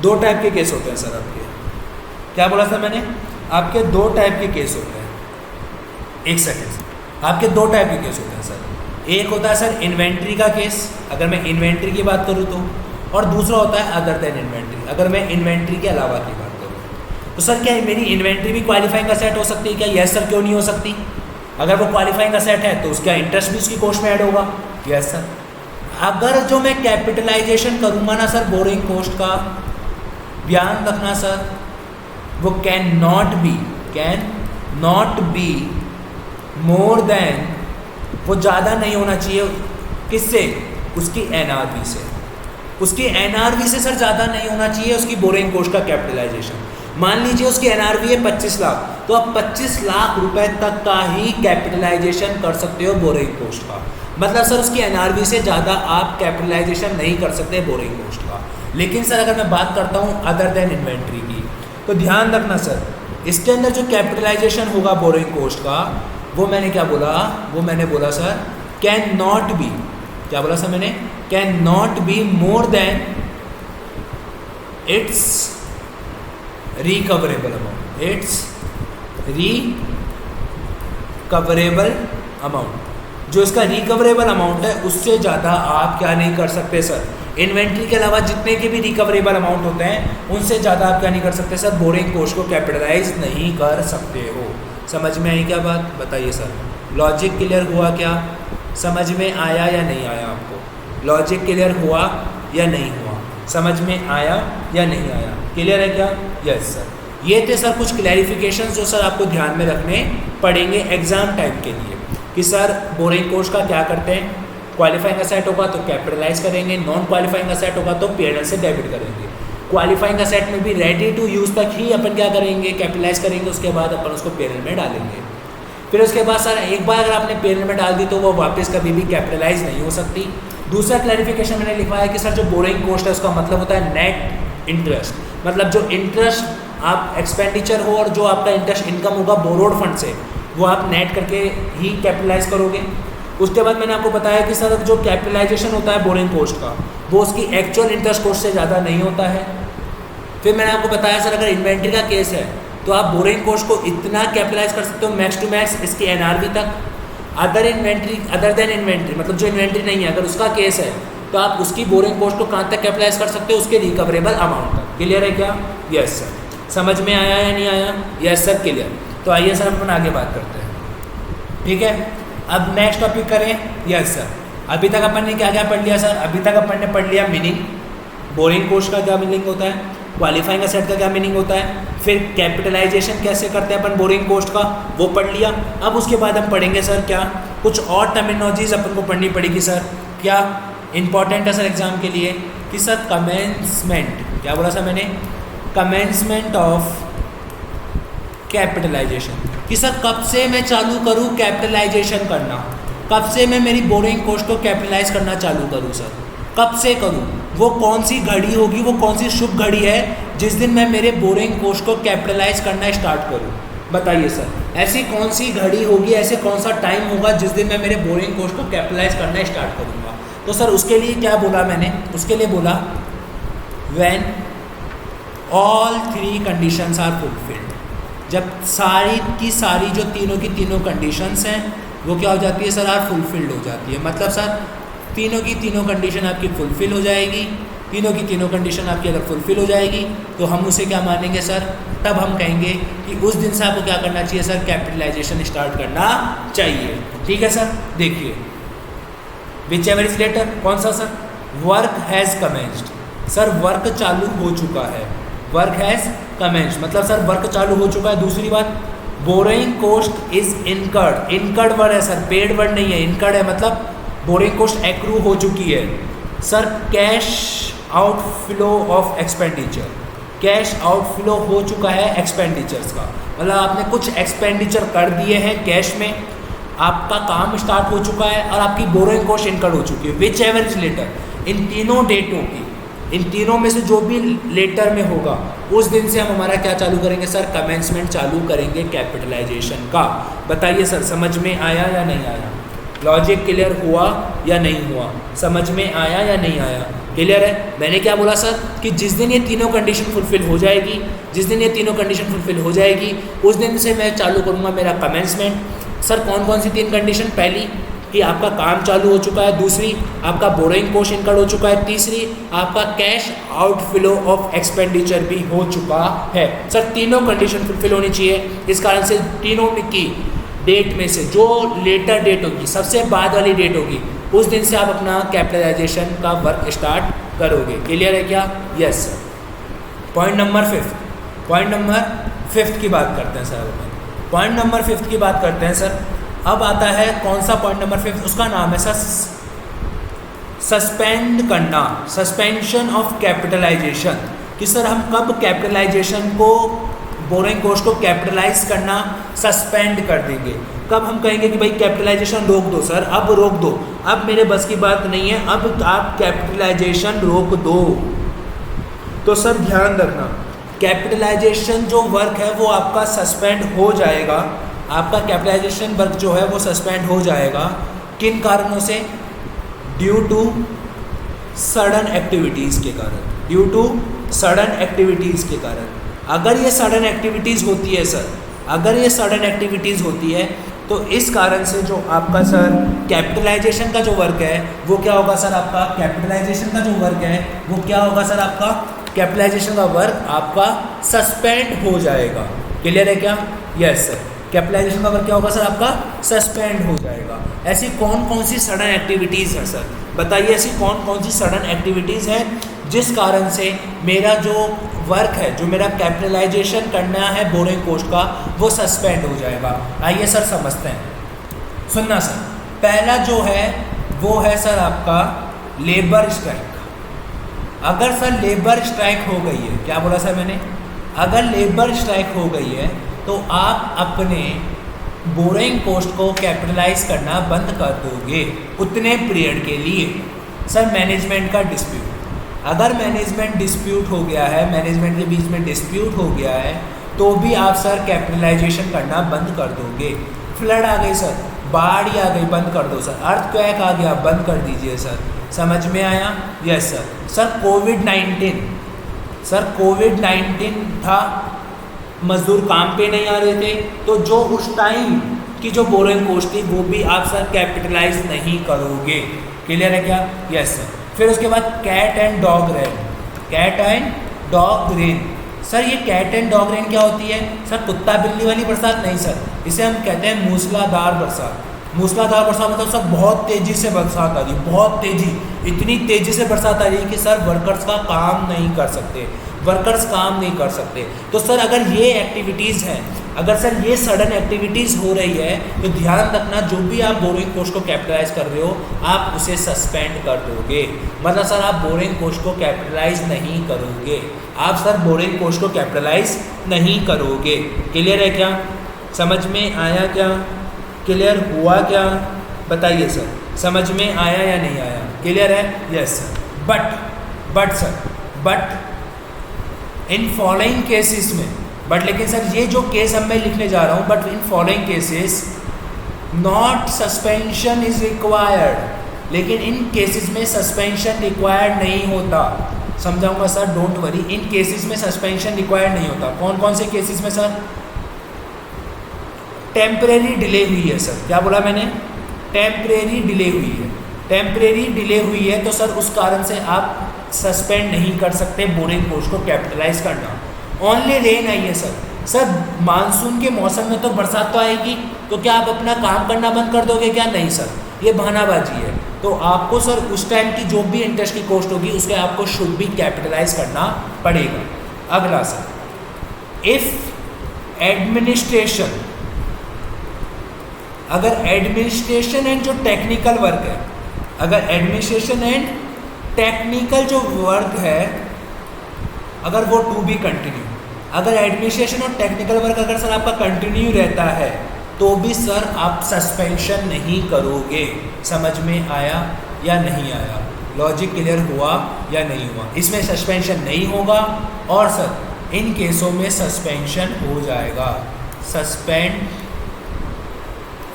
2 टाइप के केस होते हैं सर आपके। क्या बोला सर मैंने? आपके 2 टाइप के केस होते हैं। एक सेकेंड, आपके 2 टाइप के केस होते हैं सर। एक होता है सर इन्वेंट्री का केस, अगर मैं इन्वेंट्री की बात करूँ तो, और दूसरा होता है अदर देन इन्वेंट्री, अगर मैं इन्वेंट्री के अलावा की बात करूँ। तो सर क्या मेरी इन्वेंट्री भी क्वालिफाइंग असेट हो सकती है क्या? यस सर, क्यों नहीं हो सकती? अगर वो क्वालिफाइंग असेट है तो उसका इंटरेस्ट भी उसकी कॉस्ट में ऐड होगा। Yes sir. अगर जो मैं कैपिटलाइजेशन करूँगा ना सर बोरिंग कॉस्ट का, ध्यान रखना सर, वो can not be more than, वो ज़्यादा नहीं होना चाहिए किससे? उसकी NRV से। उसकी NRV से सर ज़्यादा नहीं होना चाहिए उसकी बोरिंग कॉस्ट का कैपिटलाइजेशन। मान लीजिए उसकी NRV है 25 लाख, तो आप 25 लाख रुपए तक का ही कैपिटलाइजेशन कर सकते हो बोरिंग कॉस्ट का। मतलब सर उसकी NRV से ज़्यादा आप कैपिटलाइजेशन नहीं कर सकते बोरिंग कॉस्ट का। लेकिन सर अगर मैं बात करता हूँ अदर देन इन्वेंट्री की, तो ध्यान रखना सर, इसके अंदर जो कैपिटलाइजेशन होगा बोरिंग कॉस्ट का, वो मैंने क्या बोला? वो मैंने बोला सर कैन नॉट बी, क्या बोला सर मैंने? Can not be more than it's recoverable amount, it's recoverable amount. जो इसका रिकवरेबल अमाउंट है उससे ज़्यादा आप क्या नहीं कर सकते सर? इन्वेंट्री के अलावा जितने के भी रिकवरेबल अमाउंट होते हैं उनसे ज़्यादा आप क्या नहीं कर सकते सर? बोरिंग कॉस्ट को कैपिटलाइज नहीं कर सकते हो। समझ में आई क्या बात? बताइए सर, लॉजिक क्लियर हुआ क्या? समझ में आया या नहीं आया आपको? लॉजिक क्लियर हुआ या नहीं हुआ? समझ में आया या नहीं आया? क्लियर है क्या? Yes sir. ये थे सर कुछ क्लैरिफिकेशन जो सर आपको ध्यान में रखने पड़ेंगे एग्जाम टाइम के लिए कि सर बोरिंग कोर्स का क्या करते हैं, क्वालिफाइंग असेट होगा तो कैपिटलाइज करेंगे, नॉन क्वालिफाइंग असेट होगा तो P&L से डेबिट करेंगे। क्वालिफाइंग असेट में भी रेडी टू यूज़ तक ही अपन क्या करेंगे, कैपिटलाइज करेंगे, उसके बाद अपन उसको P&L में डालेंगे। फिर उसके बाद सर एक बार अगर आपने P&L में डाल दी तो वो वापस कभी भी कैपिटलाइज नहीं हो सकती। दूसरा क्लैरिफिकेशन मैंने लिखा है कि सर जो बोरिंग कॉस्ट है उसका मतलब होता है नेट इंटरेस्ट, मतलब जो इंटरेस्ट आप एक्सपेंडिचर हो और जो आपका इंटरेस्ट इनकम होगा बोरोड फंड से वो आप नेट करके ही कैपिटलाइज करोगे। उसके बाद मैंने आपको बताया कि सर जो कैपिटलाइजेशन होता है बोरिंग कॉस्ट का वो उसकी एक्चुअल इंटरेस्ट कॉस्ट से ज़्यादा नहीं होता है। फिर मैंने आपको बताया सर अगर इन्वेंट्री का केस है तो आप बोरिंग कॉस्ट को इतना कैपिटलाइज कर सकते हो मैक्स टू मैक्स इसकी NRV तक। अदर देन इन्वेंट्री मतलब जो इन्वेंट्री नहीं है अगर उसका केस है तो आप उसकी बोरिंग कॉस्ट को कहाँ तक कैपिटलाइज कर सकते हो, उसके रिकवरेबल अमाउंट तक। क्लियर है क्या? Yes sir. समझ में आया या नहीं आया? Yes sir clear. तो आइए सर अपन आगे बात करते हैं। ठीक है, अब नेक्स्ट टॉपिक करें। यस सर, अभी तक अपन ने क्या क्या पढ़ लिया सर? अभी तक अपन ने पढ़ लिया मीनिंग, बोरिंग कॉस्ट का क्या मीनिंग होता है, क्वालिफाइंग असेट का क्या मीनिंग होता है, फिर कैपिटलाइजेशन कैसे करते हैं अपन बोरिंग कॉस्ट का वो पढ़ लिया। अब उसके बाद हम पढ़ेंगे सर क्या कुछ और टर्मिनोलॉजीज अपन को पढ़नी पड़ेगी सर। क्या इंपॉर्टेंट है सर एग्जाम के लिए कि सर कमेंसमेंट, क्या बोला सर मैंने, कमेंसमेंट ऑफ कैपिटलाइजेशन, कि सर कब से मैं चालू करूँ कैपिटलाइजेशन करना, कब से मैं मेरी बोरिंग कॉस्ट को कैपिटलाइज करना चालू करूँ सर, कब से करूँ, वो कौन सी घड़ी होगी, वो कौन सी शुभ घड़ी है जिस दिन मैं मेरे बोरिंग कॉस्ट को कैपिटलाइज करना स्टार्ट करूँ? बताइए सर, ऐसी कौन सी घड़ी होगी, ऐसे कौन सा टाइम होगा जिस दिन मैं मेरे बोरिंग कॉस्ट को कैपिटलाइज करना स्टार्ट करूँगा? तो सर उसके लिए क्या बोला मैंने, उसके लिए बोला when all three conditions are fulfilled, जब सारी की सारी जो तीनों की तीनों कंडीशंस हैं वो क्या हो जाती है सर, आर फुलफिल्ड हो जाती है। मतलब सर तीनों की तीनों कंडीशन आपकी फुलफिल हो जाएगी, तीनों की तीनों कंडीशन आपकी अगर फुलफिल हो जाएगी तो हम उसे क्या मानेंगे सर, तब हम कहेंगे कि उस दिन से आपको क्या करना चाहिए सर, कैपिटलाइजेशन स्टार्ट करना चाहिए। ठीक है सर, देखिए विच एवर इज लेटर, कौन सा sir, work has commenced, sir work चालू हो चुका है, वर्क हैज़ कमेंस्ड मतलब सर वर्क चालू हो चुका है। दूसरी बात borrowing cost is incurred, incurred word है सर, पेड वर्ड नहीं है, इनकर्ड है मतलब बोरिंग कॉस्ट एक्रू हो चुकी है। Sir cash outflow of expenditure, cash outflow हो चुका है एक्सपेंडिचर्स का, मतलब आपने कुछ एक्सपेंडिचर कर दिए हैं कैश में, आपका काम स्टार्ट हो चुका है और आपकी बोरिंग कॉस्ट इनकर्ड हो चुकी है। विच एवर इज लेटर, इन तीनों डेटों की, इन तीनों में से जो भी लेटर में होगा उस दिन से हम हमारा क्या चालू करेंगे सर, कमेंसमेंट चालू करेंगे कैपिटलाइजेशन का। बताइए सर समझ में आया या नहीं आया, लॉजिक क्लियर हुआ या नहीं हुआ, समझ में आया या नहीं आया, क्लियर है? मैंने क्या बोला सर कि जिस दिन ये तीनों कंडीशन फुलफिल हो जाएगी, जिस दिन ये तीनों कंडीशन फुलफिल हो जाएगी उस दिन से मैं चालू करूँगा मेरा कमेंसमेंट। सर कौन कौन सी तीन कंडीशन, पहली कि आपका काम चालू हो चुका है, दूसरी आपका बोरिंग कॉस्ट इनकर्ड हो चुका है, तीसरी आपका कैश आउटफ्लो ऑफ एक्सपेंडिचर भी हो चुका है। सर तीनों कंडीशन फुलफिल होनी चाहिए, इस कारण से तीनों की डेट में से जो लेटर डेट होगी, सबसे बाद वाली डेट होगी, उस दिन से आप अपना कैपिटलाइजेशन का वर्क स्टार्ट करोगे। क्लियर है क्या? Yes sir. Point number fifth, point number fifth की बात करते हैं सर, पॉइंट नंबर फिफ्थ की बात करते हैं सर। अब आता है कौन सा पॉइंट नंबर फिफ्थ, उसका नाम है सर सस्पेंड करना, सस्पेंशन ऑफ कैपिटलाइजेशन, कि सर हम कब कैपिटलाइजेशन को, बोरिंग कॉस्ट को कैपिटलाइज करना सस्पेंड कर देंगे, कब हम कहेंगे कि भाई कैपिटलाइजेशन रोक दो सर, अब रोक दो, अब मेरे बस की बात नहीं है, अब आप कैपिटलाइजेशन रोक दो। तो सर ध्यान रखना कैपिटलाइजेशन जो वर्क है वो आपका सस्पेंड हो जाएगा, आपका कैपिटलाइजेशन वर्क जो है वो सस्पेंड हो जाएगा। किन कारणों से? ड्यू टू सडन एक्टिविटीज़ के कारण, ड्यू टू सडन एक्टिविटीज़ के कारण। अगर ये सडन एक्टिविटीज़ होती है सर, अगर ये सडन एक्टिविटीज़ होती है तो इस कारण से जो आपका सर कैपिटलाइजेशन का जो वर्क है वो क्या होगा सर, आपका कैपिटलाइजेशन का जो वर्क है वो क्या होगा सर, आपका कैपिटलाइजेशन का वर्क आपका सस्पेंड हो जाएगा। क्लियर है क्या? Yes sir. कैपिटलाइजेशन का वर्क क्या होगा सर आपका सस्पेंड हो जाएगा। ऐसी कौन कौन सी सडन एक्टिविटीज़ हैं सर, बताइए ऐसी कौन कौन सी सडन एक्टिविटीज़ हैं जिस कारण से मेरा जो वर्क है, जो मेरा कैपिटलाइजेशन करना है बोरिंग कॉस्ट का, वो सस्पेंड हो जाएगा। आइए सर समझते हैं, सुनना सर। पहला जो है वो है सर आपका लेबर स्ट्राइक। अगर सर लेबर स्ट्राइक हो गई है, क्या बोला सर मैंने, अगर लेबर स्ट्राइक हो गई है तो आप अपने बोरिंग कॉस्ट को कैपिटलाइज करना बंद कर दोगे उतने पीरियड के लिए। सर मैनेजमेंट का डिस्प्यूट, अगर मैनेजमेंट डिस्प्यूट हो गया है, मैनेजमेंट के बीच में डिस्प्यूट हो गया है, तो भी आप सर कैपिटलाइजेशन करना बंद कर दोगे। फ्लड आ गई सर, बाढ़ आ गई, बंद कर दो सर। अर्थक्वेक आ गया, बंद कर दीजिए सर। समझ में आया? Yes sir. सर कोविड-19, सर कोविड-19 था, मजदूर काम पे नहीं आ रहे थे, तो जो उस टाइम की जो बोरिंग कॉस्ट थी वो भी आप सर कैपिटलाइज नहीं करोगे। क्लियर है क्या? Yes sir. फिर उसके बाद cat and dog rain, cat and dog rain. Sir ये कैट एंड डॉग रेन क्या होती है सर? कुत्ता बिल्ली वाली बरसात नहीं सर, इसे हम कहते हैं मूसलाधार बरसात। मूसलाधार बरसात मतलब सर बहुत तेज़ी से बरसात आ रही है, बहुत तेज़ी, इतनी तेज़ी से बरसात आ रही है कि सर वर्कर्स का काम नहीं कर सकते, वर्कर्स काम नहीं कर सकते। तो सर अगर ये एक्टिविटीज़ हैं, अगर सर ये सडन एक्टिविटीज़ हो रही है, तो ध्यान रखना जो भी आप बोरिंग कॉस्ट को कैपिटलाइज कर रहे हो आप उसे सस्पेंड कर दोगे। मतलब सर आप बोरिंग कॉस्ट को कैपिटलाइज नहीं करोगे, आप सर बोरिंग कॉस्ट को कैपिटलाइज नहीं करोगे। क्लियर है क्या? समझ में आया क्या? क्लियर हुआ क्या? बताइए सर, समझ में आया या नहीं आया? क्लियर है? Yes sir. But in following cases में, बट लेकिन सर ये जो केस अब मैं लिखने जा रहा हूँ, but in following cases not suspension is required, लेकिन इन केसेस में सस्पेंशन रिक्वायर्ड नहीं होता। समझाऊंगा sir, don't worry. In cases में सस्पेंशन रिक्वायर्ड नहीं होता। कौन कौन से केसेस में सर? टेम्परेरी डिले हुई है सर, क्या बोला मैंने? टेम्परेरी डिले हुई है, टेम्परेरी डिले हुई है तो सर उस कारण से आप सस्पेंड नहीं कर सकते बोरिंग कॉस्ट को कैपिटलाइज करना। ओनली रेन आई है सर, सर मानसून के मौसम में तो बरसात तो आएगी, तो क्या आप अपना काम करना बंद कर दोगे क्या? नहीं सर, ये बहानाबाजी है। तो आपको सर उस टाइम की जो भी इंटरेस्ट की कॉस्ट होगी उसके आपको शुड भी कैपिटलाइज करना पड़ेगा। अगला सर, इफ एडमिनिस्ट्रेशन, अगर एडमिनिस्ट्रेशन एंड जो टेक्निकल वर्क है, अगर एडमिनिस्ट्रेशन एंड टेक्निकल जो वर्क है अगर वो टू बी कंटिन्यू, अगर एडमिनिस्ट्रेशन और टेक्निकल वर्क अगर सर आपका कंटिन्यू रहता है तो भी सर आप सस्पेंशन नहीं करोगे। समझ में आया या नहीं आया? लॉजिक क्लियर हुआ या नहीं हुआ? इसमें सस्पेंशन नहीं होगा और सर इन केसों में सस्पेंशन हो जाएगा, सस्पेंड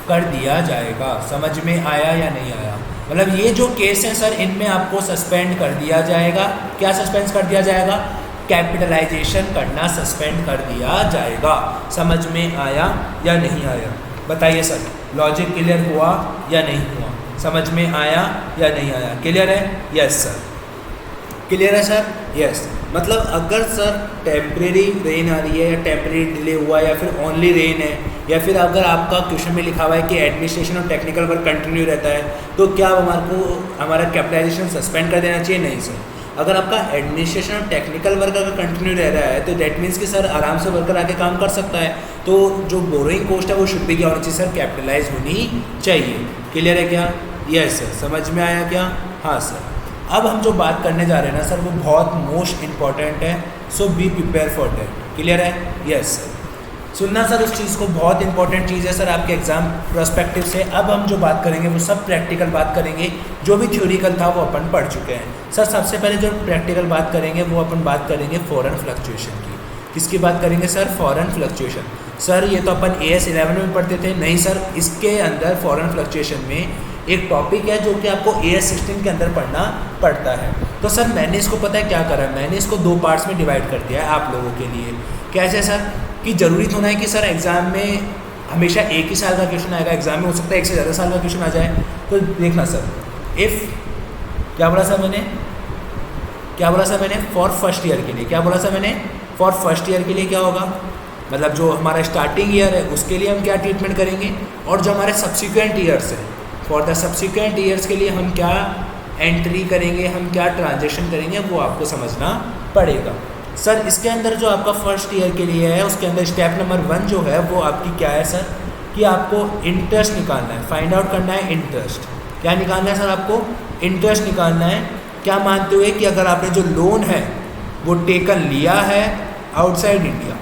कर दिया जाएगा। समझ में आया या नहीं आया? मतलब ये जो केस है सर इनमें आपको सस्पेंड कर दिया जाएगा। क्या सस्पेंड कर दिया जाएगा? कैपिटलाइजेशन करना सस्पेंड कर दिया जाएगा। समझ में आया या नहीं आया? बताइए सर, लॉजिक क्लियर हुआ या नहीं हुआ? समझ में आया या नहीं आया? क्लियर है? Yes sir. क्लियर है सर? यस। मतलब अगर सर टेम्परेरी रेन आ रही है या टेम्परेरी डिले हुआ या फिर ओनली रेन है, या फिर अगर आपका क्वेश्चन में लिखा हुआ है कि एडमिनिस्ट्रेशन और टेक्निकल वर्क कंटिन्यू रहता है, तो क्या हमारा कैपिटलाइजेशन सस्पेंड कर देना चाहिए? नहीं सर। अगर आपका एडमिनिस्ट्रेशन और टेक्निकल वर्क अगर कंटिन्यू रह रहा है तो दैट मीन्स कि सर आराम से वर्कर आके काम कर सकता है, तो जो बोरोइंग कॉस्ट है वो शुड भी क्या होनी चाहिए सर? कैपिटलाइज होनी चाहिए। क्लियर है क्या? Yes sir. समझ में आया क्या? हाँ सर। अब हम जो बात करने जा रहे हैं ना सर वो बहुत मोस्ट इम्पॉर्टेंट है, so be prepare for that. Clear है? Yes sir. सुनना सर उस चीज़ को, बहुत इंपॉर्टेंट चीज़ है सर आपके एग्जाम प्रोस्पेक्टिव से। अब हम जो बात करेंगे वो सब प्रैक्टिकल बात करेंगे, जो भी थ्योरिकल था वो अपन पढ़ चुके हैं सर। सबसे पहले जो प्रैक्टिकल बात करेंगे वो अपन बात करेंगे फॉरेन फ्लक्चुएशन की। किसकी बात करेंगे सर? Foreign fluctuation. सर ये तो अपन AS 11 में पढ़ते थे। नहीं सर, इसके अंदर फॉरेन फ्लक्चुएशन में एक टॉपिक है जो कि आपको AS 16 के अंदर पढ़ना पड़ता है। तो सर मैंने इसको पता है क्या करा है, मैंने इसको 2 पार्ट्स में डिवाइड कर दिया है आप लोगों के लिए। कैसे सर? कि ज़रूरी तो नहीं कि सर एग्ज़ाम में हमेशा एक ही साल का क्वेश्चन आएगा, एग्ज़ाम में हो सकता है 1 से ज़्यादा साल का क्वेश्चन आ जाए। तो देखना सर, इफ़ क्या बोला सर मैंने? क्या बोला सर मैंने? फॉर फर्स्ट ईयर के लिए। क्या बोला सर मैंने? फॉर फर्स्ट ईयर के लिए क्या होगा? मतलब जो हमारा स्टार्टिंग ईयर है उसके लिए हम क्या ट्रीटमेंट करेंगे, और जो हमारे सब्सिक्वेंट ईयर्स हैं, फॉर द सब्सिक्वेंट ईयर्स के लिए हम क्या एंट्री करेंगे, हम क्या ट्रांजेक्शन करेंगे, वो आपको समझना पड़ेगा। सर इसके अंदर जो आपका फर्स्ट ईयर के लिए है उसके अंदर स्टेप नंबर 1 जो है वो आपकी क्या है सर, कि आपको इंटरेस्ट निकालना है, फाइंड आउट करना है इंटरेस्ट। क्या निकालना है सर, आपको इंटरेस्ट निकालना है। क्या मानते हुए कि अगर आपने जो लोन है वो टेकन लिया है आउटसाइड इंडिया,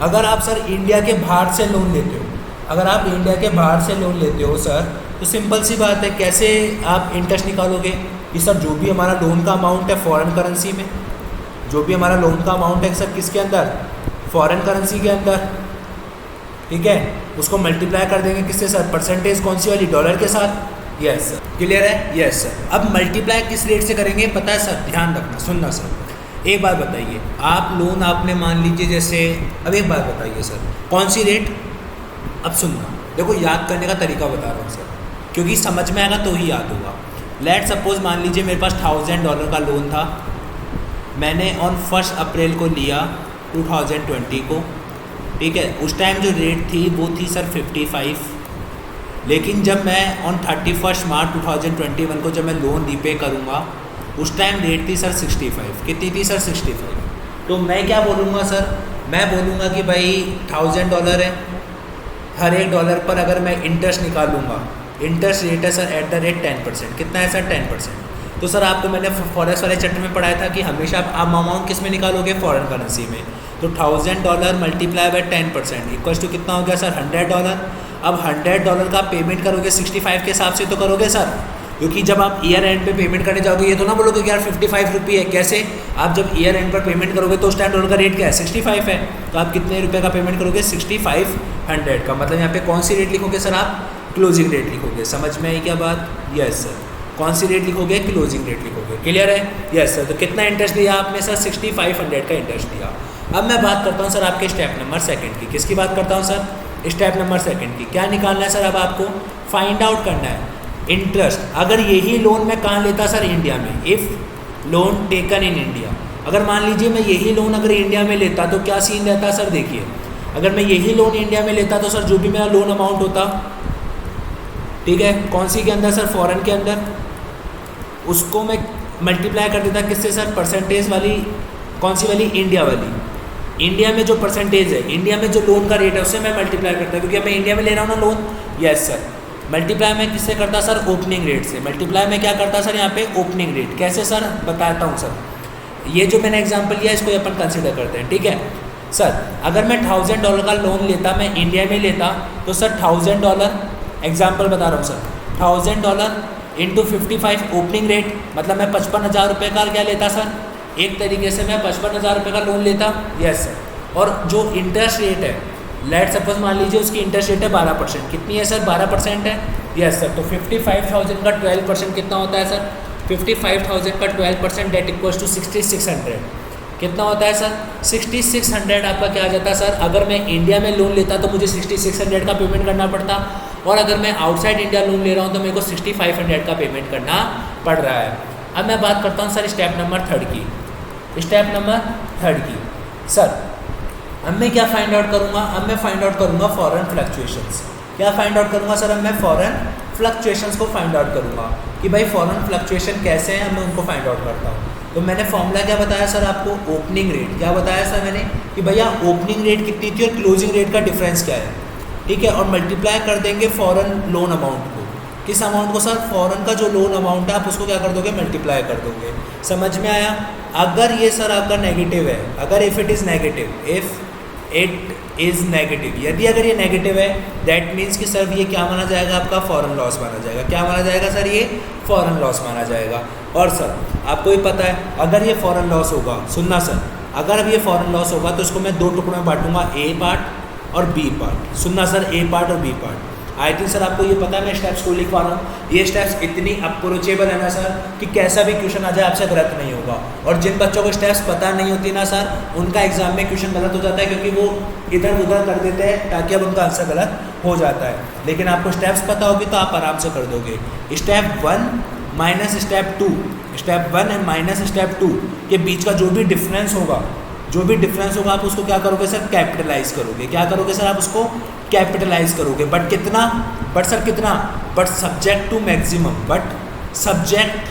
अगर आप सर इंडिया के बाहर से लोन लेते हो, अगर आप इंडिया के बाहर से लोन लेते हो सर, तो सिंपल सी बात है कैसे आप इंटरेस्ट निकालोगे कि सर जो भी हमारा लोन का अमाउंट है फॉरेन करेंसी में, जो भी हमारा लोन का अमाउंट है सर किसके अंदर, फॉरेन करेंसी के अंदर, ठीक है, उसको मल्टीप्लाई कर देंगे किससे सर, परसेंटेज कौन सी वाली, डॉलर के साथ। यस सर, क्लियर है, यस सर। अब मल्टीप्लाई किस रेट से करेंगे पता है सर, ध्यान रखना, सुनना सर। एक बात बताइए, आप लोन आपने मान लीजिए जैसे, अब एक बात बताइए सर कौन सी रेट, अब सुनना, देखो याद करने का तरीका बता रहा हूँ सर, क्योंकि समझ में आएगा तो ही याद होगा। लेट सपोज मान लीजिए मेरे पास $1000 का लोन था, मैंने ऑन 1 अप्रैल को लिया 2020 को, ठीक है, उस टाइम जो रेट थी वो थी सर 55, लेकिन जब मैं ऑन 31 मार्च 2021 को जब मैं लोन रीपे करूँगा उस टाइम रेट थी सर 65, कितनी थी सर 65। तो मैं क्या बोलूँगा सर, मैं बोलूँगा कि भाई $1000 है, हर एक डॉलर पर अगर मैं इंटरेस्ट निकालूंगा, इंटरेस्ट रेट है सर एट द रेट 10%, कितना है सर 10%। तो सर आपको मैंने फॉरेक्स वाले चैप्टर में पढ़ाया था कि हमेशा आप अमाउंट किस में निकालोगे, फॉरेन करेंसी में। तो $1000 मल्टीप्लाई बाय 10% इक्वल्स टू कितना हो गया सर $100। अब $100 का पेमेंट करोगे 65 के हिसाब से तो करोगे सर, क्योंकि जब आप ईयर एंड पे पेमेंट करने जाओगे ये तो ना बोलोगे कि यार 55 रुपये है, कैसे, आप जब ईयर एंड पर पेमेंट करोगे तो उस टाइम डॉलर का रेट क्या है 65 है, तो आप कितने रुपये का पेमेंट करोगे 6500 का, मतलब यहाँ पे कौन सी रेट लिखोगे सर, आप क्लोजिंग रेट लिखोगे। समझ में आई क्या बात, यस सर, कौन सी रेट लिखोगे, क्लोजिंग रेट लिखोगे, क्लियर है, यस सर। तो कितना इंटरेस्ट दिया आपने सर 6500 का इंटरेस्ट दिया। अब मैं बात करता हूँ सर आपके स्टेप नंबर 2 की, किसकी बात करता हूँ सर, स्टेप नंबर 2 की। क्या निकालना है सर, अब आपको फाइंड आउट करना है इंटरेस्ट। अगर यही लोन मैं कहाँ लेता सर, इंडिया में, if loan taken in India, अगर मान लीजिए मैं यही लोन अगर इंडिया में लेता तो क्या सीन रहता सर, देखिए अगर मैं यही लोन इंडिया में लेता तो सर जो भी मेरा लोन अमाउंट होता, ठीक है, कौन सी के अंदर सर, फॉरेन के अंदर, उसको मैं मल्टीप्लाई कर देता किससे सर, परसेंटेज वाली, कौन सी वाली, इंडिया वाली। इंडिया में जो परसेंटेज है, इंडिया में जो लोन का रेट है उससे मैं मल्टीप्लाई करता, क्योंकि मैं इंडिया में ले रहा हूँ ना लोन, यस सर। मल्टीप्लाई मैं किससे करता सर, ओपनिंग रेट से। मल्टीप्लाई मैं क्या करता सर, यहाँ पे ओपनिंग रेट, कैसे सर बताता हूँ सर। ये जो मैंने एग्जांपल लिया इसको अपन कंसिडर करते हैं, ठीक है सर। अगर मैं $1000 का लोन लेता, मैं इंडिया में लेता, तो सर $1000, एग्जाम्पल बता रहा हूँ सर, $1000 इंटू 55 ओपनिंग रेट, मतलब मैं 55,000 रुपये का क्या लेता सर, एक तरीके से मैं 55,000 रुपये का लोन लेता, यस सर। और जो इंटरेस्ट रेट है, लेट सपोज मान लीजिए उसकी इंटरेस्ट रेट है 12%, कितनी है सर, 12% है, यस सर। तो 55,000 का 12% कितना होता है सर, 55,000 का 12% डेट इक्वल्स टू 6600, कितना होता है सर, 6600 आपका क्या आ जाता है सर। अगर मैं इंडिया में लोन लेता तो मुझे 6600 का पेमेंट करना पड़ता, और अगर मैं आउटसाइड इंडिया लोन ले रहा हूँ तो मेरे को 6500 का पेमेंट करना पड़ रहा है। अब मैं बात करता हूँ सर स्टेप नंबर 3 की, स्टेप नंबर 3 की सर। अब मैं क्या फाइंड आउट करूँगा, अब मैं फाइंड आउट करूँगा फॉरेन फ्लक्चुएशंस। क्या फाइंड आउट करूँगा सर, अब मैं फॉरेन फ्लक्चुएशंस को फाइंड आउट करूँगा कि भाई फॉरेन फ्लक्चुएशन कैसे हैं, मैं उनको फाइंड आउट करता हूँ। तो मैंने फॉर्मूला क्या बताया सर आपको, ओपनिंग रेट। क्या बताया सर मैंने कि भैया ओपनिंग रेट कितनी थी और क्लोजिंग रेट का डिफरेंस क्या है, ठीक है, और मल्टीप्लाई कर देंगे फॉरेन लोन अमाउंट को। किस अमाउंट को सर, फॉरेन का जो लोन अमाउंट है आप उसको क्या कर दोगे, मल्टीप्लाई कर दोगे। समझ में आया। अगर ये सर आपका नेगेटिव है, अगर if it is negative, if it is negative, यदि अगर ये नेगेटिव है दैट मीन्स कि सर ये क्या माना जाएगा, आपका फॉरेन लॉस माना जाएगा। क्या माना जाएगा सर, ये फॉरेन लॉस माना जाएगा। और सर आपको ही पता है अगर ये फॉरेन लॉस होगा, सुनना सर, अगर अब ये फॉरेन लॉस होगा तो इसको मैं 2 टुकड़ों में बांटूंगा, ए पार्ट और बी पार्ट। सुनना सर, ए पार्ट और B part. I think sir आपको ये पता है मैं स्टेप्स को लिखवा रहा हूँ, ये स्टेप्स इतनी अप्रोचेबल है ना सर कि कैसा भी क्वेश्चन आ जाए आपसे गलत नहीं होगा। और जिन बच्चों को स्टेप्स पता नहीं होती ना सर, उनका एग्जाम में क्वेश्चन गलत हो जाता है, क्योंकि वो इधर उधर कर देते हैं ताकि अब उनका आंसर गलत हो जाता है। लेकिन आपको स्टेप्स पता होगी तो आप आराम से कर दोगे। Step 1 minus step 2, step 1 minus step 2 के बीच का जो भी डिफरेंस होगा जो भी डिफरेंस होगा आप उसको क्या करोगे सर, कैपिटलाइज करोगे। क्या करोगे सर, आप उसको कैपिटलाइज करोगे। बट कितना, बट सर कितना, but subject to maximum, but subject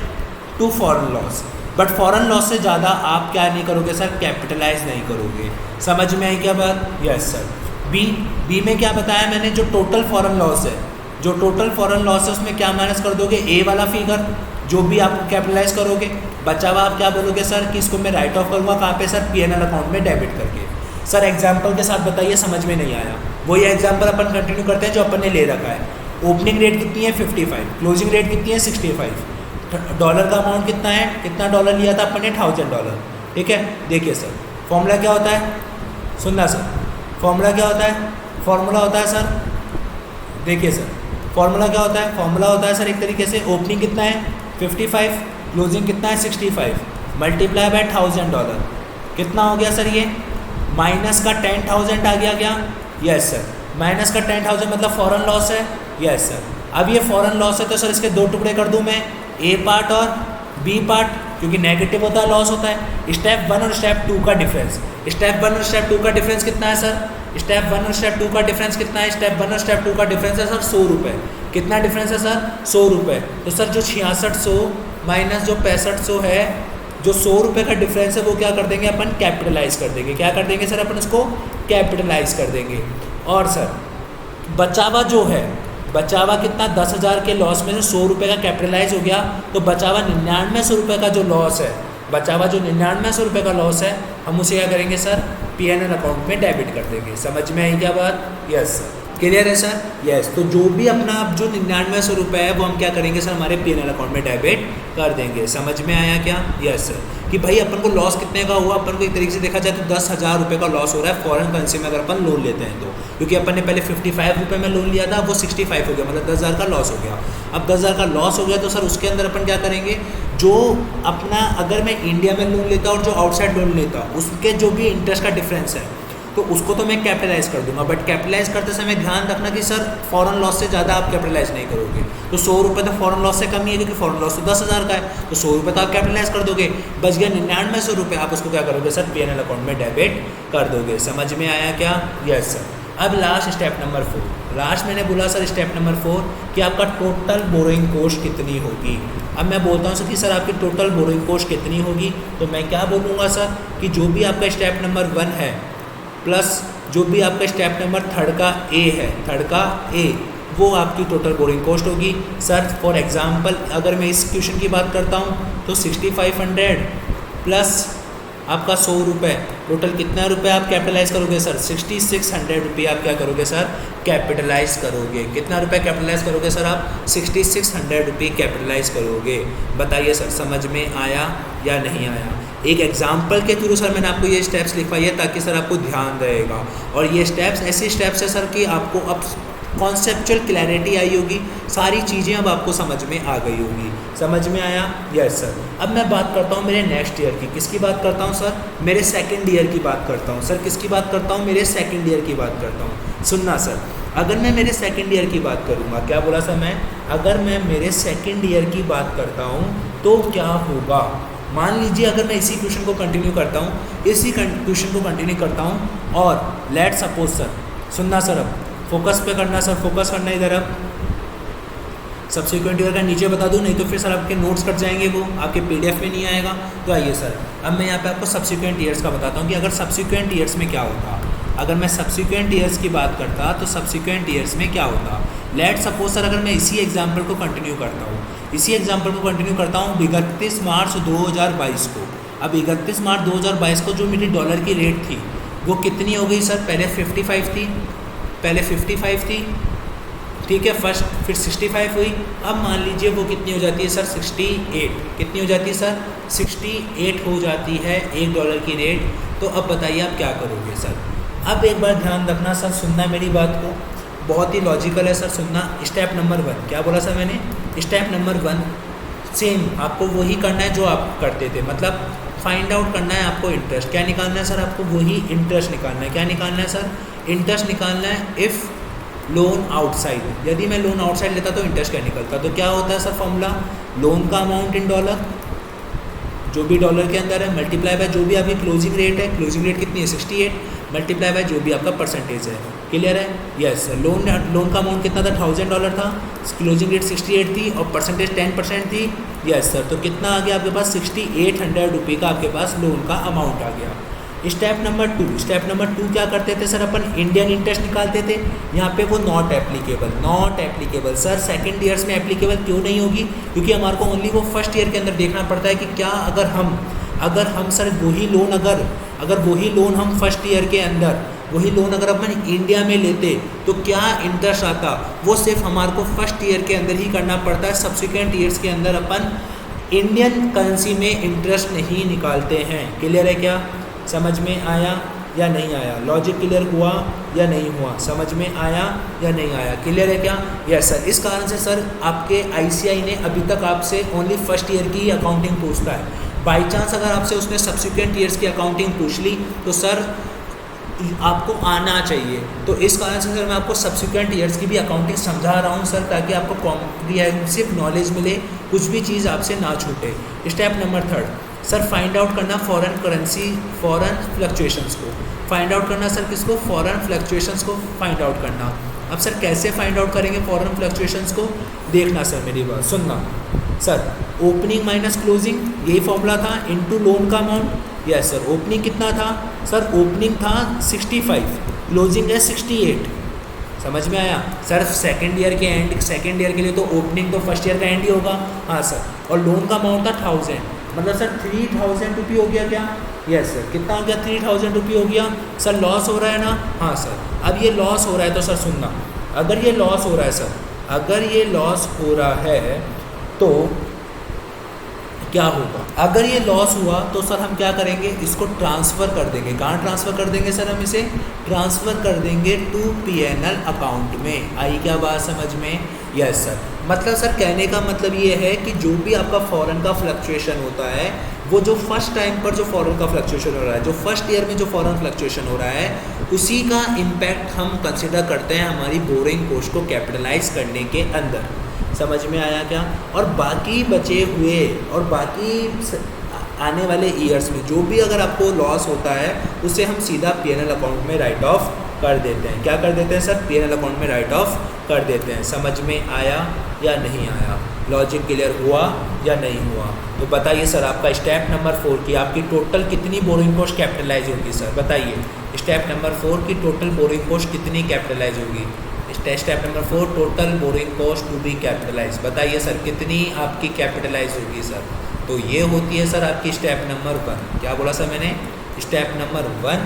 to foreign loss. But foreign loss से ज़्यादा आप क्या नहीं करोगे सर, कैपिटलाइज नहीं करोगे। समझ में आई क्या बात? Yes sir. बी में क्या बताया मैंने, जो टोटल फॉरेन लॉस है, जो टोटल फॉरेन लॉस है उसमें क्या माइनस कर दोगे, ए वाला फिगर जो भी आप कैपिटलाइज करोगे, बचा हुआ आप क्या बोलोगे सर कि इसको मैं राइट ऑफ करूँगा कहाँ पे सर, पीएनएल अकाउंट में डेबिट करके। सर एग्जांपल के साथ बताइए, समझ में नहीं आया। वही एग्जांपल अपन कंटिन्यू करते हैं जो अपन ने ले रखा है। ओपनिंग रेट कितनी है 55, क्लोजिंग रेट कितनी है 65, डॉलर का अमाउंट कितना है, कितना डॉलर लिया था अपन ने, $1000। ठीक है, देखिए सर फॉर्मूला क्या होता है, सुनना सर, फॉर्मूला क्या होता है, फॉर्मूला होता है सर, देखिए सर फॉर्मूला क्या होता है, फॉर्मूला होता है सर एक तरीके से, ओपनिंग कितना है 55, क्लोजिंग कितना है 65, मल्टीप्लाई बाय $1000, कितना हो गया सर ये, माइनस का 10,000 आ गया क्या? यस सर, माइनस का 10,000 मतलब फॉरेन लॉस है। यस सर, अब ये फॉरेन लॉस है तो सर इसके दो टुकड़े कर दूं मैं, ए पार्ट और बी पार्ट, क्योंकि नेगेटिव होता है लॉस होता है। स्टेप 1 और स्टेप 2 का डिफरेंस, स्टेप 1 और स्टेप 2 का डिफरेंस कितना है सर, स्टेप 1 और स्टेप 2 का डिफरेंस कितना है, स्टेप 1 और स्टेप 2 का डिफरेंस है सर 100 रुपये। कितना डिफरेंस है सर, 100 रुपये। तो सर जो 6600 माइनस जो 6500 है, जो 100 रुपये का डिफरेंस है वो क्या कर देंगे अपन, कैपिटलाइज कर देंगे। क्या कर देंगे सर, अपन उसको कैपिटलाइज कर देंगे। और सर बचावा जो है, बचावा कितना, 10,000 के लॉस में से 100 रुपये का कैपिटलाइज हो गया, तो बचावा 9900 रुपये का जो लॉस है, बचावा जो 9900 रुपये का लॉस है, हम उसे क्या करेंगे सर, पीएनएल अकाउंट में डेबिट कर देंगे। समझ में आई क्या बात? यस सर, क्लियर है सर? यस। तो जो भी अपना जो 9900 रुपये है वो हम क्या करेंगे सर, हमारे पीएनएल अकाउंट में डेबिट कर देंगे। समझ में आया क्या? Yes sir. कि भाई अपन को लॉस कितने का हुआ, अपन को एक तरीके से देखा जाए तो 10,000 रुपये का लॉस हो रहा है फॉरेन करेंसी में अगर अपन लोन लेते हैं तो, क्योंकि अपन ने पहले 55 रुपये में लोन लिया था, वो 65 हो गया, मतलब 10,000 का लॉस हो गया। अब 10,000 का लॉस हो गया तो सर उसके अंदर अपन क्या करेंगे, जो अपना अगर मैं इंडिया में लोन लेता और जो आउटसाइड लोन लेता उसके जो भी इंटरेस्ट का डिफरेंस है तो उसको तो मैं कैपिटलाइज कर दूंगा। बट कैपिटलाइज करते समय ध्यान रखना कि सर फॉरेन लॉस से ज़्यादा आप कैपिटलाइज नहीं करोगे। तो 100 रुपये तो फॉरेन लॉस से कम ही है, क्योंकि फॉरेन लॉस तो 10,000 का है, तो 100 रुपये तो आप कैपिटलाइज कर दोगे, बच गया 9900 रुपये, आप उसको क्या करोगे सर, पीएनएल अकाउंट में डेबिट कर दोगे। समझ में आया क्या? Yes sir. अब लास्ट स्टेप नंबर 4, लास्ट मैंने बोला सर स्टेप नंबर 4 कि आपका टोटल बोरोइंग कॉस्ट कितनी होगी। अब मैं बोलता हूँ सर कि सर आपकी टोटल बोरोइंग कॉस्ट कितनी होगी, तो मैं क्या बोलूँगा सर कि जो भी आपका स्टेप नंबर 1 है प्लस जो भी आपका स्टेप नंबर 3 का ए है, 3 का ए, वो आपकी टोटल बोरिंग कॉस्ट होगी। सर फॉर एग्जांपल अगर मैं इस क्वेश्चन की बात करता हूँ तो 6500 प्लस आपका 100 रुपये, टोटल कितना रुपये आप कैपिटलाइज करोगे सर, 6600 रुपये आप क्या करोगे सर, कैपिटलाइज करोगे। कितना रुपये कैपिटलाइज करोगे सर आप, 6600 रुपये कैपिटलाइज करोगे। बताइए सर समझ में आया या नहीं आया? एक एग्जाम्पल के थ्रू सर मैंने आपको ये स्टेप्स लिखवाई है ताकि सर आपको ध्यान रहेगा, और ये स्टेप्स ऐसे स्टेप्स है सर कि आपको अब कॉन्सेप्चुअल क्लैरिटी आई होगी, सारी चीज़ें अब आपको समझ में आ गई होगी। समझ में आया? Yes sir. अब मैं बात करता हूँ मेरे नेक्स्ट ईयर की, किसकी बात करता हूँ सर, मेरे सेकंड ईयर की बात करता हूँ। सर किसकी बात करता हूँ, मेरे सेकंड ईयर की बात करता हूँ। सुनना सर, अगर मैं मेरे सेकंड ईयर की बात करूँगा, क्या बोला सर मैं, अगर मैं मेरे सेकंड ईयर की बात करता हूँ तो क्या होगा, मान लीजिए अगर मैं इसी क्वेश्चन को कंटिन्यू करता हूँ, इसी क्वेश्चन को कंटिन्यू करता हूँ, और लेट सपोज सर, सुनना सर, अब फोकस पे करना सर, फोकस करना इधर। अब सब्सिक्वेंट ईयर का नीचे बता दूँ, नहीं तो फिर सर आपके नोट्स कट जाएंगे, वो आपके पीडीएफ में नहीं आएगा। तो आइए सर, अब मैं यहाँ पे आपको सब्सिक्वेंट ईयर्स का बताता हूँ कि अगर सब्सिक्वेंट ईयर्स में क्या होता। अगर मैं सब्सिक्वेंट ईयर्स की बात करता तो सब्सिक्वेंट ईयर्स में क्या होता। लेट सपोज सर अगर मैं इसी एग्जाम्पल को कंटिन्यू करता हूँ, इसी एग्जाम्पल को कंटिन्यू करता हूँ 31 मार्च 2022 को। अब 31 मार्च 2022 को जो मेरी डॉलर की रेट थी वो कितनी हो गई सर, पहले 55 थी, पहले 55 थी, ठीक है, फर्स्ट, फिर 65 हुई। अब मान लीजिए वो कितनी हो जाती है सर, 68। कितनी हो जाती है सर, 68 हो जाती है $1 की रेट। तो अब बताइए आप क्या करोगे सर। अब एक बार ध्यान रखना सर, सुनना मेरी बात को, बहुत ही लॉजिकल है सर, सुनना। स्टेप नंबर 1 क्या बोला सर मैंने, स्टेप नंबर 1 सेम आपको वही करना है जो आप करते थे, मतलब फाइंड आउट करना है आपको इंटरेस्ट। क्या निकालना है सर, आपको वही इंटरेस्ट निकालना है। क्या निकालना है सर, इंटरेस्ट निकालना है। इफ़ लोन आउटसाइड, यदि मैं लोन आउटसाइड लेता तो इंटरेस्ट क्या निकलता, तो क्या होता है सर फॉर्मूला, लोन का अमाउंट इन डॉलर जो भी डॉलर के अंदर है मल्टीप्लाई बाय जो भी आपकी क्लोजिंग रेट है, क्लोजिंग रेट कितनी है 68, मल्टीप्लाई बाय जो भी आपका परसेंटेज है। क्लियर है? Yes sir. लोन का अमाउंट कितना था? $1000 था, क्लोजिंग रेट 68 थी और परसेंटेज 10% थी। Yes sir. तो कितना आ गया आपके पास? 6800 रुपये का आपके पास लोन का अमाउंट आ गया। स्टेप नंबर 2 क्या करते थे सर? अपन इंडियन इंटरेस्ट निकालते थे। यहाँ पे वो not applicable sir second years में एप्लीकेबल क्यों नहीं होगी? क्योंकि हमारे को ओनली वो फर्स्ट ईयर के अंदर देखना पड़ता है कि क्या अगर हम सर वही लोन हम फर्स्ट ईयर के अंदर वही लोन अगर अपन इंडिया में लेते तो क्या इंटरेस्ट आता, वो सिर्फ हमारे को फर्स्ट ईयर के अंदर ही करना पड़ता है। सब्सिक्वेंट ईयर्स के अंदर अपन इंडियन करेंसी में इंटरेस्ट नहीं निकालते हैं। क्लियर है क्या? समझ में आया या नहीं आया? लॉजिक क्लियर हुआ या नहीं हुआ? समझ में आया या नहीं आया? क्लियर है क्या? Yes sir. इस कारण से सर आपके ICAI ने अभी तक आपसे ओनली फर्स्ट ईयर की अकाउंटिंग पूछता है। बाई चांस अगर आपसे उसने सब्सिक्वेंट ईयर्स की अकाउंटिंग पूछ ली तो सर आपको आना चाहिए। तो इस कारण से सर मैं आपको सब्सिक्वेंट ईयर्स की भी अकाउंटिंग समझा रहा हूँ सर, ताकि आपको कॉम्प्रिहेंसिव नॉलेज मिले, कुछ भी चीज़ आपसे ना छूटे। Step number 3 sir find out करना फॉरेन फ्लक्चुएशंस को। फाइंड आउट करना सर किसको? फॉरेन फ्लक्चुएशंस को फाइंड आउट करना। अब सर कैसे फाइंड आउट करेंगे फॉरेन फ्लक्चुएशंस को? देखना सर, मेरी बात सुनना सर। ओपनिंग माइनस क्लोजिंग, यही फॉर्मूला था, इनटू लोन का अमाउंट। Yes sir. ओपनिंग कितना था सर? ओपनिंग था 65, क्लोजिंग है 68। समझ में आया सर? सेकेंड ईयर के लिए तो ओपनिंग तो फर्स्ट ईयर का एंड ही होगा। हाँ सर। और लोन का अमाउंट था 1000, मतलब सर 3000 रुपये हो गया क्या? Yes sir. कितना हो गया? 3000 रुपये हो गया सर। लॉस हो रहा है ना? हाँ सर। अब ये लॉस हो रहा है तो सर सुनना, अगर ये लॉस हो रहा है सर, अगर ये लॉस हो रहा है तो क्या होगा? अगर ये लॉस हुआ तो सर हम क्या करेंगे? इसको ट्रांसफ़र कर देंगे। कहाँ ट्रांसफ़र कर देंगे सर? हम इसे ट्रांसफ़र कर देंगे टू P&L अकाउंट में। आई क्या बात समझ में? Yes sir. मतलब सर कहने का मतलब ये है कि जो भी आपका फॉरेन का फ्लक्चुएशन होता है, वो जो फर्स्ट टाइम पर जो फॉरेन का फ्लक्चुएशन हो रहा है, जो फर्स्ट ईयर में जो फॉरेन फ्लक्चुएशन हो रहा है, उसी का इम्पैक्ट हम कंसिडर करते हैं हमारी बोरिंग कॉस्ट को कैपिटलाइज करने के अंदर। समझ में आया क्या? और बाकी बचे हुए और बाकी आने वाले ईयर्स में जो भी अगर आपको लॉस होता है, उसे हम सीधा P&L अकाउंट में राइट ऑफ कर देते हैं। क्या कर देते हैं सर? P&L अकाउंट में राइट ऑफ कर देते हैं। समझ में आया या नहीं आया? लॉजिक क्लियर हुआ या नहीं हुआ? तो बताइए सर, आपका स्टेप नंबर 4 की आपकी टोटल कितनी बोरिंग कॉस्ट कैपिटलाइज होगी सर? बताइए स्टेप नंबर 4 की टोटल बोरिंग कॉस्ट कितनी कैपिटलाइज होगी? Step number 4 total boring cost to be capitalise. बताइए सर कितनी आपकी कैपिटलाइज होगी सर? तो ये होती है सर आपकी स्टेप नंबर 1। क्या बोला सर मैंने? Step number 1।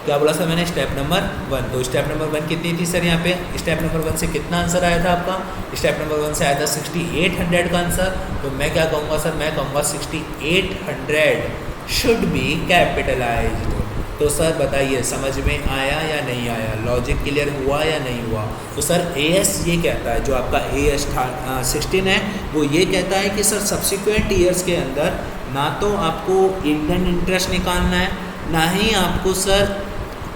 क्या बोला सर मैंने? Step number 1। तो स्टेप नंबर 1 कितनी थी सर? यहाँ पे स्टेप नंबर 1 से कितना आंसर आया था आपका? स्टेप नंबर 1 से आया था 6800 का आंसर। तो मैं क्या कहूँगा सर? मैं कहूँगा 6800 शुड बी कैपिटलाइज्ड। तो सर बताइए समझ में आया या नहीं आया? लॉजिक क्लियर हुआ या नहीं हुआ? तो सर AS ये कहता है, जो आपका AS 16 है, वो ये कहता है कि सर सब्सिक्वेंट ईयर्स के अंदर ना तो आपको इंडियन इंटरेस्ट निकालना है, ना ही आपको सर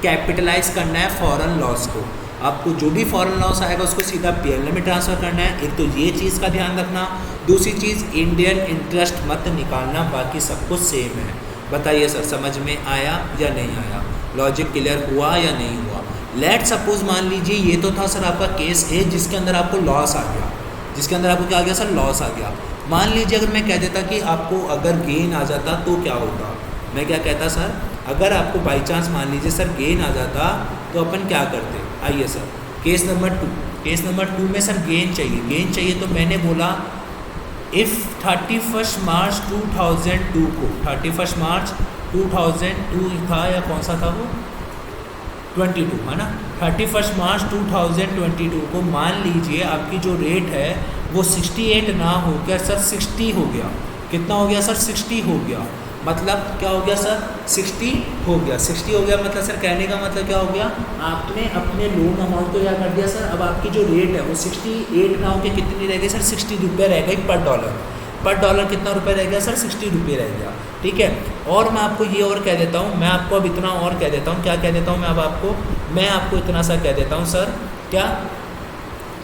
कैपिटलाइज करना है फॉरेन लॉस को। आपको जो भी फॉरेन लॉस आएगा उसको सीधा P&L में ट्रांसफ़र करना है। एक तो ये चीज़ का ध्यान रखना, दूसरी चीज़ इंडियन इंटरेस्ट मत निकालना, बाकी सब कुछ सेम है। बताइए सर समझ में आया या नहीं आया? लॉजिक क्लियर हुआ या नहीं हुआ? लेट सपोज मान लीजिए ये तो था सर आपका केस ए, जिसके अंदर आपको लॉस आ गया। जिसके अंदर आपको क्या आ गया सर? लॉस आ गया। मान लीजिए अगर मैं कह देता कि आपको अगर गेन आ जाता तो क्या होता? मैं क्या कहता सर? अगर आपको बाई चांस मान लीजिए सर गेन आ जाता तो अपन क्या करते? आइए sir case number 2। Case number 2 में सर गेन चाहिए तो मैंने बोला इफ़ 31 मार्च 2002 को, 31 मार्च 2002 था या कौन सा था वो? 22 है ना? 31 मार्च 2022 को मान लीजिए आपकी जो रेट है वो 68 ना हो गया सर 60 हो गया। कितना हो गया सर? 60 हो गया। मतलब क्या हो गया सर? 60 हो गया। 60 हो गया मतलब सर कहने का मतलब क्या हो गया? आपने अपने लोन अमाउंट को क्या कर दिया सर? अब आपकी जो रेट है वो 68 ना होकर कितनी रह गई सर? 60 रुपये रह गई पर डॉलर। पर डॉलर कितना रुपये रह गया सर? 60 रुपये रह गया। ठीक है। और मैं आपको ये और कह देता हूँ, मैं आपको अब इतना और कह देता हूँ। क्या कह देता हूँ मैं आपको इतना सा कह देता हूँ सर, क्या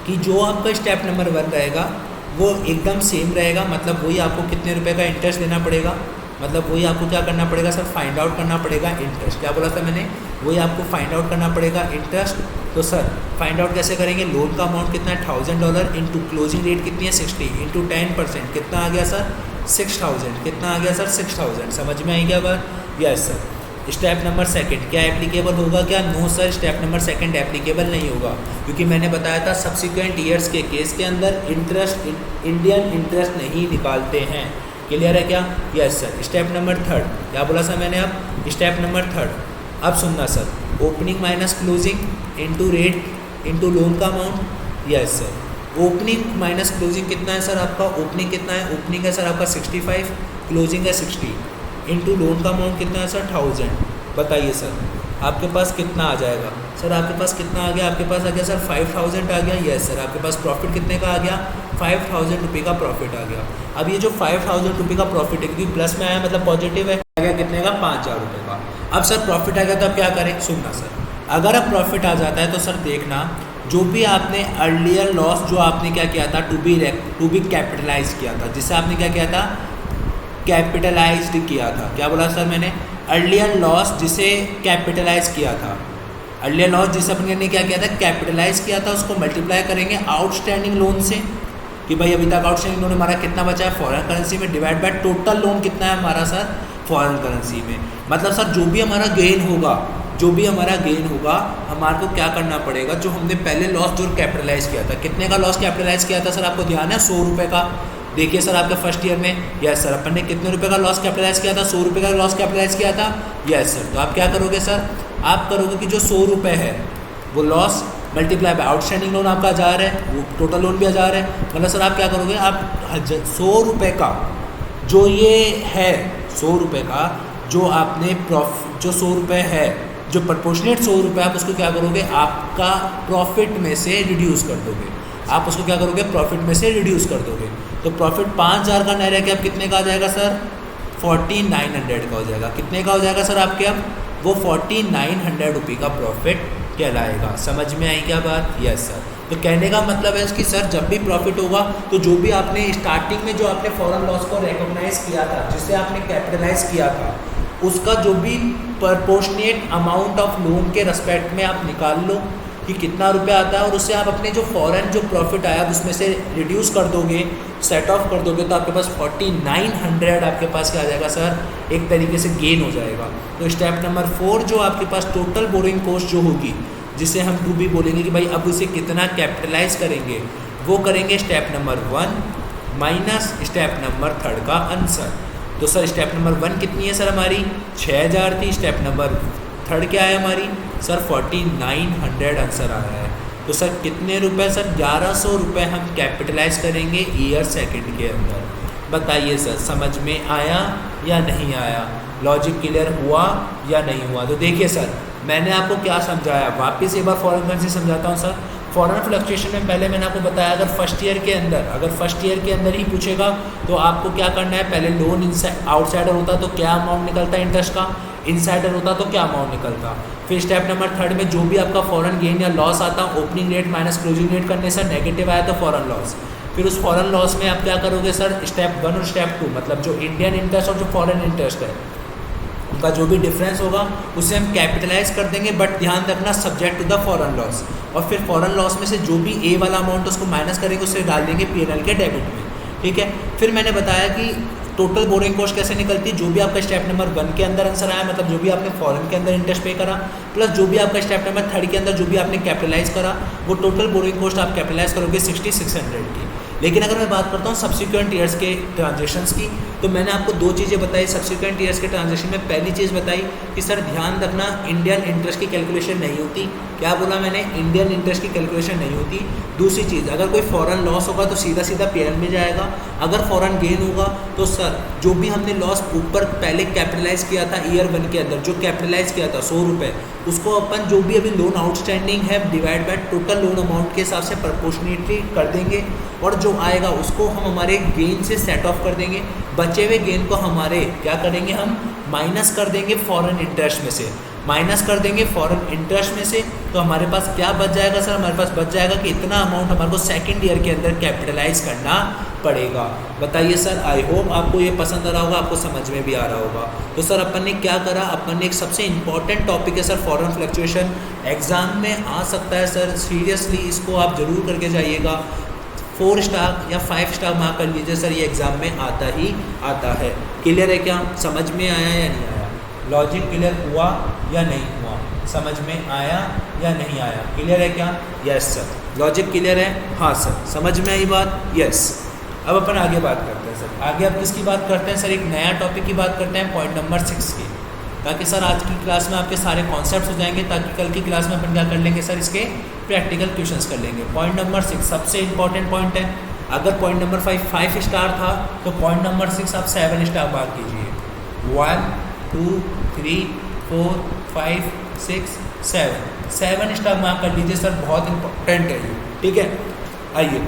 कि जो आपका स्टेप नंबर 1 रहेगा वो एकदम सेम रहेगा, मतलब वही आपको कितने रुपए का इंटरेस्ट देना पड़ेगा, मतलब वही आपको क्या करना पड़ेगा सर, फाइंड आउट करना पड़ेगा इंटरेस्ट। क्या बोला था मैंने, वही आपको फाइंड आउट करना पड़ेगा इंटरेस्ट। तो सर फाइंड आउट कैसे करेंगे, लोन का अमाउंट कितना है $1000 इंटू क्लोजिंग रेट कितनी है 60 इंटू 10% कितना आ गया सर 6000, कितना आ गया सर 6000। समझ में आई क्या बात, yes sir. Step number second क्या एप्लीकेबल होगा क्या, no sir step number second applicable नहीं होगा, क्योंकि मैंने बताया था सब्सिक्वेंट ईयर्स के केस के अंदर इंटरेस्ट इंडियन इंटरेस्ट नहीं निकालते हैं। क्लियर है क्या, yes sir. Step number third क्या बोला सर मैंने, अब स्टेप नंबर थर्ड अब सुनना sir, opening minus closing into rate into loan का amount, yes sir. Opening minus closing कितना है सर आपका, ओपनिंग कितना है, ओपनिंग है सर आपका 65, क्लोजिंग है 60 इंटू लोन का अमाउंट कितना है सर 1000। बताइए सर आपके पास कितना आ जाएगा, सर आपके पास कितना आ गया, आपके पास आ गया सर 5000 आ गया, यस सर। आपके पास प्रॉफिट कितने का आ गया, 5000 रुपये का प्रॉफिट आ गया। अब ये जो 5000 रुपये का प्रॉफिट है, क्योंकि प्लस में आया मतलब पॉजिटिव है, आ गया कितने का 5000 रुपये का। अब सर प्रॉफिट आ गया तो अब क्या करें, सुनना सर, अगर अब प्रॉफिट आ जाता है तो सर देखना जो भी आपने अर्लियर लॉस जो आपने क्या किया था टू बी कैपिटलाइज किया था, जिससे आपने क्या किया था कैपिटलाइज्ड किया था। क्या बोला सर मैंने, अर्लियर लॉस जिसे कैपिटलाइज किया था, अर्लियर लॉस जिसे अपन ने क्या किया था कैपिटलाइज किया था, उसको मल्टीप्लाई करेंगे आउटस्टैंडिंग लोन से कि भाई अभी तक आउटस्टैंडिंग लोन हमारा कितना बचा है फॉरेन करेंसी में, डिवाइड बाय टोटल लोन कितना है हमारा सर फॉरेन करेंसी में। मतलब सर जो भी हमारा गेन होगा, जो भी हमारा गेन होगा हमारे को क्या करना पड़ेगा, जो हमने पहले लॉस जो कैपिटलाइज किया था, कितने का लॉस कैपिटलाइज किया था सर आपको ध्यान है, 100 रुपये का। देखिए सर आपके फर्स्ट ईयर में, यस सर अपन ने कितने रुपए का लॉस कैपिटलाइज किया था, 100 रुपये का लॉस कैपिटलाइज किया था, यस सर। तो आप क्या करोगे सर, आप करोगे कि जो 100 रुपये है वो loss multiply by outstanding loan आपका 1000 है, वो टोटल लोन भी 1000 है, मतलब सर आप क्या करोगे, आप 100 रुपये का जो ये है 100 रुपये का जो आपने प्रॉफिट जो 100 रुपये है जो प्रपोर्शनेट 100 रुपये आप उसको क्या करोगे, आपका प्रॉफिट में से रिड्यूस कर दोगे, आप उसको क्या करोगे प्रॉफिट में से रिड्यूस कर दोगे। तो प्रॉफिट 5000 का नहीं रह के अब कितने का आ जाएगा सर 4900 का हो जाएगा। कितने का हो जाएगा सर आपके, अब वो 4900 रुपये का प्रॉफिट कहलाएगा। समझ में आई क्या बात, यस सर। तो कहने का मतलब है कि सर जब भी प्रॉफिट होगा तो जो भी आपने स्टार्टिंग में जो आपने फॉरेन लॉस को रिकॉग्नाइज किया था, जिसे आपने कैपिटलाइज किया था, उसका जो भी प्रपोर्शनेट अमाउंट ऑफ लोन के रेस्पेक्ट में आप निकाल लो कि कितना रुपया आता है, और उससे आप अपने जो फॉरेन जो प्रॉफिट आया उसमें से रिड्यूस कर दोगे, सेट ऑफ कर दोगे, तो आपके पास 4900 आपके पास क्या आ जाएगा सर, एक तरीके से गेन हो जाएगा। तो स्टेप नंबर 4 जो आपके पास टोटल बोरिंग कॉस्ट जो होगी, जिसे हम टू भी बोलेंगे कि भाई अब इसे कितना कैपिटलाइज करेंगे, वो करेंगे step number 1 minus step number 3 का आंसर। तो सर स्टेप नंबर 1 कितनी है सर हमारी 6000 थी, स्टेप नंबर 3 क्या है हमारी सर 4900 आंसर आ रहा है। तो सर कितने रुपए सर 1100 रुपये हम कैपिटलाइज करेंगे ईयर सेकंड के अंदर। बताइए सर समझ में आया या नहीं आया, लॉजिक क्लियर हुआ या नहीं हुआ। तो देखिए सर मैंने आपको क्या समझाया, वापस एक बार फॉरेन करेंसी समझाता हूँ सर। फॉरेन फ्लक्चुएशन में पहले मैंने आपको बताया अगर फर्स्ट ईयर के अंदर ही पूछेगा तो आपको क्या करना है, पहले लोन आउटसाइडर होता तो क्या अमाउंट निकलता है इंटरेस्ट का, इनसाइडर होता तो क्या अमाउंट निकलता। फिर स्टेप नंबर 3 में जो भी आपका फॉरेन गेन या लॉस आता, opening rate minus closing rate करने से नेगेटिव आया तो फॉरेन लॉस। फिर उस फॉरेन लॉस में आप क्या करोगे सर, स्टेप 1 और स्टेप 2 मतलब जो इंडियन इंटरेस्ट और जो फॉरेन इंटरेस्ट है उनका जो भी डिफरेंस होगा उसे हम कैपिटलाइज कर देंगे, बट ध्यान रखना subject to the foreign loss. और फिर फॉरेन लॉस में से जो भी ए वाला अमाउंट उसको माइनस करेंगे, उसे डाल देंगे पीएनएल के डेबिट में। ठीक है, फिर मैंने बताया कि टोटल बोरिंग कॉस्ट कैसे निकलती है, जो भी आपका स्टेप नंबर 1 के अंदर आंसर आया, मतलब जो भी आपने फॉरेन के अंदर इंटरेस्ट पे करा, प्लस जो भी आपका स्टेप नंबर 3 के अंदर जो भी आपने कैपिटलाइज करा, वो टोटल बोरिंग कॉस्ट आप कैपिटलाइज करोगे 6600 की। लेकिन अगर मैं बात करता हूँ सब्सिक्वेंट ईयर्स के ट्रांजेक्शन्स की, तो मैंने आपको 2 चीज़ें बताई सब्सिक्वेंट ईयर्स के ट्रांजेक्शन में। पहली चीज़ बताई कि सर ध्यान रखना इंडियन इंटरेस्ट की कैलकुलेशन नहीं होती। क्या बोला मैंने, इंडियन इंटरेस्ट की कैलकुलेशन नहीं होती। दूसरी चीज़, अगर कोई फॉरेन लॉस होगा तो सीधा सीधा पीएनएल में जाएगा, अगर फॉरेन गेन होगा तो सर जो भी हमने लॉस ऊपर पहले कैपिटलाइज किया था ईयर 1 के अंदर, जो कैपिटलाइज किया था 100 रुपये, उसको अपन जो भी अभी लोन आउटस्टैंडिंग है divide by total loan amount के हिसाब से प्रपोर्शनेटली कर देंगे, और जो आएगा उसको हम हमारे गेन से सेट ऑफ कर देंगे। बचे हुए गेन को हमारे क्या करेंगे, हम माइनस कर देंगे फॉरेन इंटरेस्ट में से। माइनस कर देंगे फॉरेन इंटरेस्ट में से, तो हमारे पास क्या बच जाएगा सर? हमारे पास बच जाएगा कि इतना अमाउंट हमारे को सेकेंड ईयर के अंदर कैपिटलाइज करना पड़ेगा। बताइए सर, आई होप आपको ये पसंद आ रहा होगा, आपको समझ में भी आ रहा होगा। तो सर अपन ने क्या करा, अपन ने एक सबसे इंपॉर्टेंट टॉपिक है सर फॉरेन फ्लक्चुएशन, एग्जाम में आ सकता है सर, सीरियसली इसको आप जरूर करके जाइएगा। 4 स्टार या 5 स्टार मार्क कर लीजिए सर, ये एग्जाम में आता ही आता है। क्लियर है क्या? समझ में आया या नहीं आया? लॉजिक क्लियर हुआ या नहीं हुआ? समझ में आया या नहीं आया? क्लियर है क्या? Yes sir. लॉजिक क्लियर है? हाँ सर। समझ में आई बात? यस। अब अपन आगे बात करते हैं सर। आगे अब किसकी बात करते हैं सर? एक नया टॉपिक की बात करते हैं, पॉइंट नंबर 6 की, ताकि सर आज की क्लास में आपके सारे कॉन्सेप्ट्स हो जाएंगे, ताकि कल की क्लास में अपन क्या कर लेंगे सर, इसके प्रैक्टिकल क्वेश्चंस कर लेंगे। पॉइंट नंबर 6 सबसे इंपॉर्टेंट पॉइंट है। अगर पॉइंट नंबर 5 स्टार था, तो पॉइंट नंबर 6 आप 7 स्टार मार्क कीजिए। 1 2 3 4 5 6 7 स्टार मार्क कर लीजिए सर, बहुत इंपॉर्टेंट है ये। ठीक है, आइए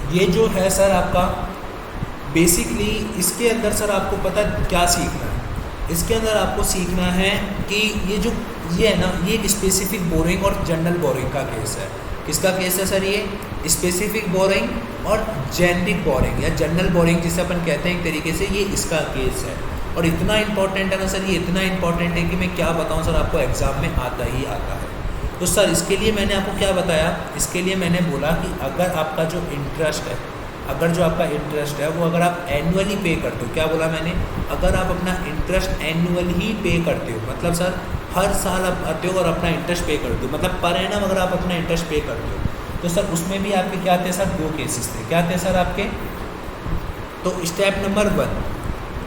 ये जो है सर आपका बेसिकली इसके अंदर सर आपको पता क्या सीखना है? इसके अंदर आपको सीखना है कि ये है ना, ये एक स्पेसिफिक बोरिंग और जनरल बोरिंग का केस है। किसका केस है सर? ये स्पेसिफिक बोरिंग और जेनरिक बोरिंग या जनरल बोरिंग जिसे अपन कहते हैं एक तरीके से, ये इसका केस है। और इतना इंपॉर्टेंट है ना सर, ये इतना इंपॉर्टेंट है कि मैं क्या बताऊं सर, आपको एग्ज़ाम में आता ही आता है। तो सर इसके लिए मैंने आपको क्या बताया? इसके लिए मैंने बोला कि अगर आपका जो इंटरेस्ट है, अगर जो आपका इंटरेस्ट है वो अगर आप एनुअली पे करते हो, क्या बोला मैंने? अगर आप अपना इंटरेस्ट एनुअल ही पे करते हो, मतलब सर हर साल आप आते हो और अपना इंटरेस्ट पे करते हो, मतलब पर एनम अगर आप अपना इंटरेस्ट पे करते हो, तो सर उसमें भी आपके क्या थे सर? 2 केसेस थे। क्या थे सर आपके? तो स्टेप नंबर 1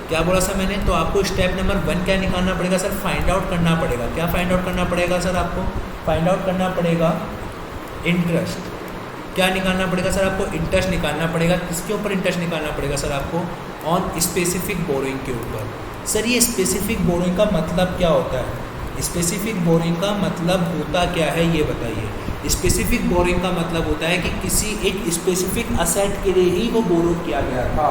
क्या बोला सर मैंने? तो आपको स्टेप नंबर 1 क्या निकालना पड़ेगा सर? फाइंड आउट करना पड़ेगा। क्या फाइंड आउट करना पड़ेगा सर? आपको फाइंड आउट करना पड़ेगा इंटरेस्ट। क्या निकालना पड़ेगा सर? आपको इंटरेस्ट निकालना पड़ेगा। किसके ऊपर इंटरेस्ट निकालना पड़ेगा सर? आपको ऑन स्पेसिफिक बोरिंग के ऊपर। सर ये स्पेसिफिक बोरिंग का मतलब क्या होता है? स्पेसिफिक बोरिंग का मतलब होता क्या है ये बताइए। स्पेसिफिक बोरिंग का मतलब होता है कि किसी एक स्पेसिफिक असेट के लिए ही वो बोरो किया गया था,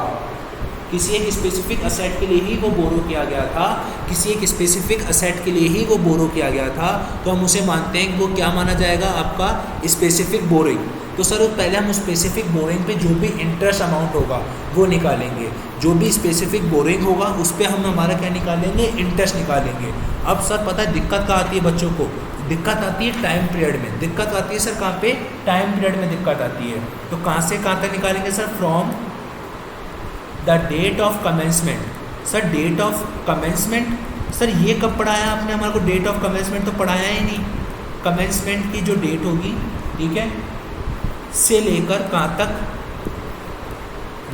किसी एक स्पेसिफिक असेट के लिए ही वो बोरो किया गया था, किसी एक स्पेसिफिक असेट के लिए ही वो बोरो किया गया था, तो हम उसे मानते हैं कि वो क्या माना जाएगा? आपका स्पेसिफिक बोरिंग। तो सर पहले हम स्पेसिफिक बोरिंग पे जो भी इंटरेस्ट अमाउंट होगा वो निकालेंगे। जो भी स्पेसिफिक बोरिंग होगा उस पर हम हमारा क्या निकालेंगे? इंटरेस्ट निकालेंगे। अब सर पता है दिक्कत कहाँ आती है बच्चों को? दिक्कत आती है टाइम पीरियड में। दिक्कत आती है सर कहाँ पे? टाइम पीरियड में दिक्कत आती है। तो कहाँ से कहाँ तक निकालेंगे sir? From the date of commencement. Sir date of commencement, sir ये कब पढ़ाया आपने हमारे को? डेट ऑफ कमेंसमेंट तो पढ़ाया ही नहीं। कमेंसमेंट की जो डेट होगी, ठीक है, से लेकर कहाँ तक?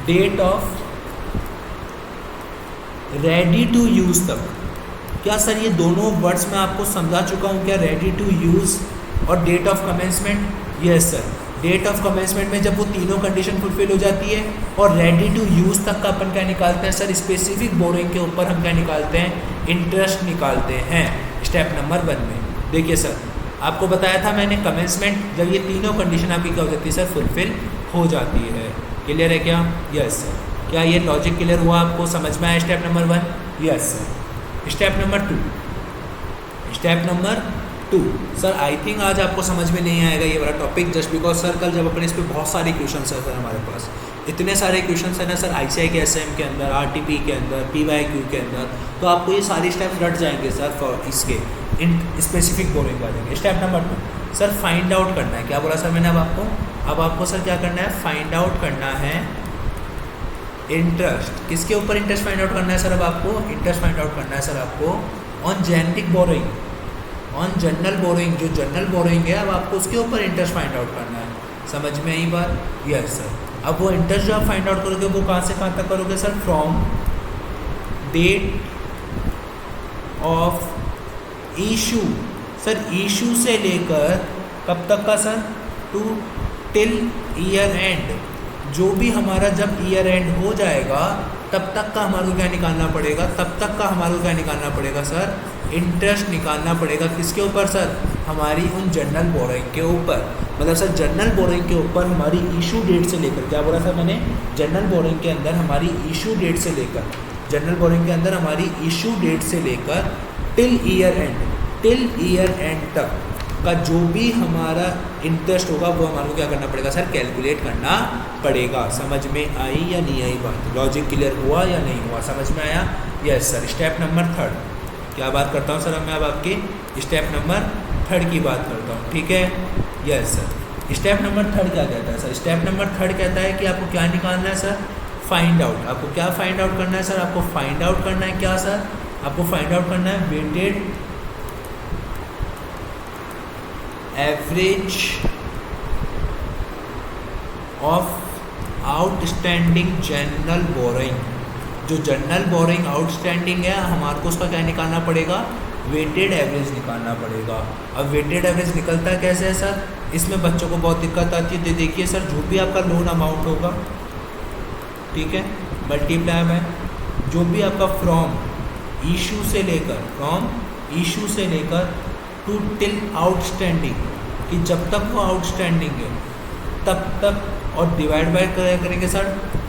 Date of ready to use तक। क्या सर ये दोनों वर्ड्स मैं आपको समझा चुका हूँ क्या? रेडी टू यूज़ और date of commencement. Yes sir, date of commencement में जब वो तीनों कंडीशन फुलफिल हो जाती है और रेडी टू यूज़ तक का अपन क्या निकालते हैं सर? स्पेसिफिक बोरिंग के ऊपर हम क्या निकालते हैं? इंटरेस्ट निकालते हैं स्टेप नंबर 1 में। देखिए सर आपको बताया था मैंने, कमेंसमेंट जब ये तीनों कंडीशन आपकी क्या हो जाती है सर? फुलफिल हो जाती है। क्लियर है क्या? Yes sir. क्या ये लॉजिक क्लियर हुआ आपको? समझ में आया step number 1? Yes sir. Step number 2, step number 2 sir I think आज आपको समझ में नहीं आएगा ये वाला टॉपिक, जस्ट बिकॉज सर कल जब अपन इस पर बहुत सारे क्वेश्चन है सर, हमारे पास इतने सारे क्वेश्चन है ना सर, ICI के SM के अंदर, RTP के अंदर, PYQ के अंदर, तो आपको ये सारे स्टेप रट जाएंगे सर फॉर इसके इन स्पेसिफिक बोरिंग वाले। Step number 2 sir find out करना है। क्या बोला सर मैंने अब आपको सर क्या करना है? फाइंड आउट करना है इंटरेस्ट। किसके ऊपर इंटरेस्ट फाइंड आउट करना है सर? अब आपको इंटरेस्ट फाइंड आउट करना है सर आपको on generic boring, on general borrowing. जो जनरल बोरिंग है अब आपको उसके ऊपर इंटरेस्ट फाइंड आउट करना है। समझ में आई बात? Yes sir. अब वो इंटरेस्ट जो आप फाइंड आउट करोगे वो कहाँ से कहाँ तक करोगे sir? From date of issue. Sir issue से लेकर कब तक का sir? To till year end. जो भी हमारा जब ईयर एंड हो जाएगा तब तक का हमारे को क्या निकालना पड़ेगा? तब तक का हमारे को क्या निकालना पड़ेगा सर? इंटरेस्ट निकालना पड़ेगा। किसके ऊपर सर? हमारी उन जनरल बोरिंग के ऊपर। मतलब सर जनरल बोरिंग के ऊपर हमारी इशू डेट से लेकर, क्या बोला सर मैंने? जनरल बोरिंग के अंदर हमारी इशू डेट से लेकर जनरल बोरिंग के अंदर हमारी इशू डेट से लेकर टिल ईयर एंड तक का जो भी हमारा इंटरेस्ट होगा वो हमारे को क्या करना पड़ेगा सर, कैलकुलेट करना पड़ेगा। समझ में आई या नहीं आई बात? लॉजिक क्लियर हुआ या नहीं हुआ? समझ में आया? Yes sir. स्टेप नंबर 3 क्या बात करता हूँ सर मैं अब आपके स्टेप नंबर 3 की बात करता हूँ, ठीक है? Yes sir. स्टेप नंबर 3 क्या कहता है सर? स्टेप नंबर 3 कहता है कि आपको क्या निकालना है सर, फाइंड आउट। आपको क्या फाइंड आउट करना है सर? आपको फाइंड आउट करना है क्या सर? आपको फाइंड आउट करना है weighted average of outstanding general borrowing. जो जनरल बोरिंग आउटस्टैंडिंग है हमारे को उसका क्या निकालना पड़ेगा, वेटेड एवरेज निकालना पड़ेगा। अब वेटेड एवरेज निकलता है कैसे है सर? इसमें बच्चों को बहुत दिक्कत आती है। तो देखिए सर, जो भी आपका लोन अमाउंट होगा, ठीक है, मल्टीप्लाई में जो भी आपका फ्रॉम इशू से लेकर टू टिल आउटस्टैंडिंग, कि जब तक वो आउटस्टैंडिंग है तब तक, और डिवाइड बाय करेंगे सर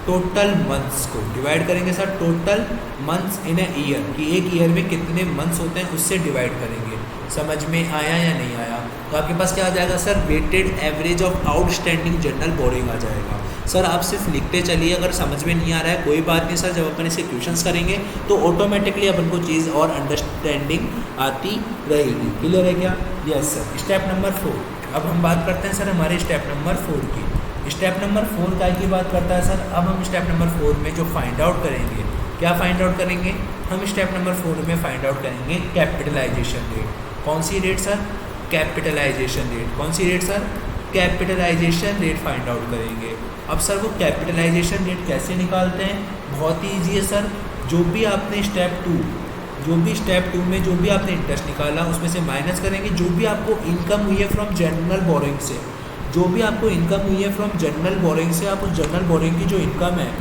टोटल मंथ्स को, डिवाइड करेंगे sir total months in a year, कि एक ईयर में कितने मंथ्स होते हैं उससे डिवाइड करेंगे। समझ में आया या नहीं आया? तो आपके पास क्या आ जाएगा sir, weighted average of outstanding general borrowing आ जाएगा। सर आप सिर्फ लिखते चलिए, अगर समझ में नहीं आ रहा है कोई बात नहीं सर, जब अपन इसे क्वेश्चंस करेंगे तो ऑटोमेटिकली अपन को चीज़ और अंडरस्टैंडिंग आती रहेगी। क्लियर है क्या? Yes sir. स्टेप नंबर 4 अब हम बात करते हैं सर हमारे स्टेप नंबर 4 की। स्टेप नंबर 4 काय की बात करता है सर? अब हम स्टेप नंबर 4 में जो फाइंड आउट करेंगे, क्या फाइंड आउट करेंगे हम? स्टेप नंबर 4 में फाइंड आउट करेंगे कैपिटलाइजेशन रेट। कौन सी रेट सर? Capitalization rate. कौन सी rate sir? Capitalization rate find out करेंगे। अब सर वो कैपिटलाइजेशन रेट कैसे निकालते हैं? बहुत ही ईजी है सर। जो भी आपने स्टेप 2 में जो भी आपने इंटरेस्ट निकाला उसमें से माइनस करेंगे। जो भी आपको इनकम हुई है फ्रॉम जनरल बोरिंग से, जो भी आपको इनकम हुई है फ्रॉम जनरल बोरिंग से, आप उस जनरल बोरिंग की जो इनकम है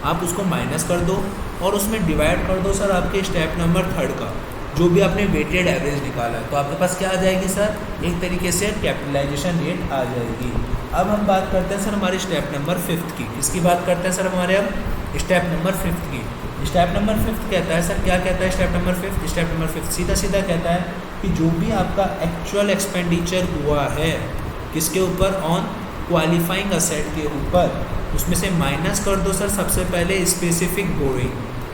आप उसको माइनस कर दो और उसमें डिवाइड कर दो सर आपके स्टेप नंबर 3 का जो भी आपने वेटेड एवरेज निकाला है। तो आपके पास क्या आ जाएगी सर? एक तरीके से कैपिटलाइजेशन रेट आ जाएगी। अब हम बात करते हैं सर हमारे स्टेप नंबर 5 की। किसकी बात करते हैं सर हमारे? अब स्टेप नंबर 5 की। स्टेप नंबर 5 कहता है सर, क्या कहता है स्टेप नंबर 5? स्टेप नंबर 5 सीधा कहता है कि जो भी आपका एक्चुअल एक्सपेंडिचर हुआ है किसके ऊपर? ऑन क्वालिफाइंग असेट के ऊपर, उसमें से माइनस कर दो सर सबसे पहले स्पेसिफिक बोरोइंग।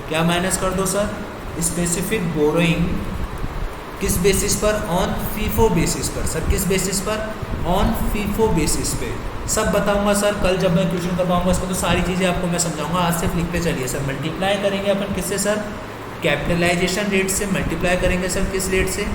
क्या माइनस कर दो सर? Specific borrowing. किस बेसिस पर? ऑन फीफो बेसिस पर। सर किस बेसिस पर? ऑन फीफो बेसिस पे। सब बताऊंगा सर कल जब मैं क्वेश्चन करवाऊंगा इसको, तो सारी चीज़ें आपको मैं समझाऊंगा। आज सिर्फ लिखते चलिए सर। मल्टीप्लाई करेंगे अपन किससे सर? कैपिटलाइजेशन रेट से। मल्टीप्लाई करेंगे सर किस रेट से?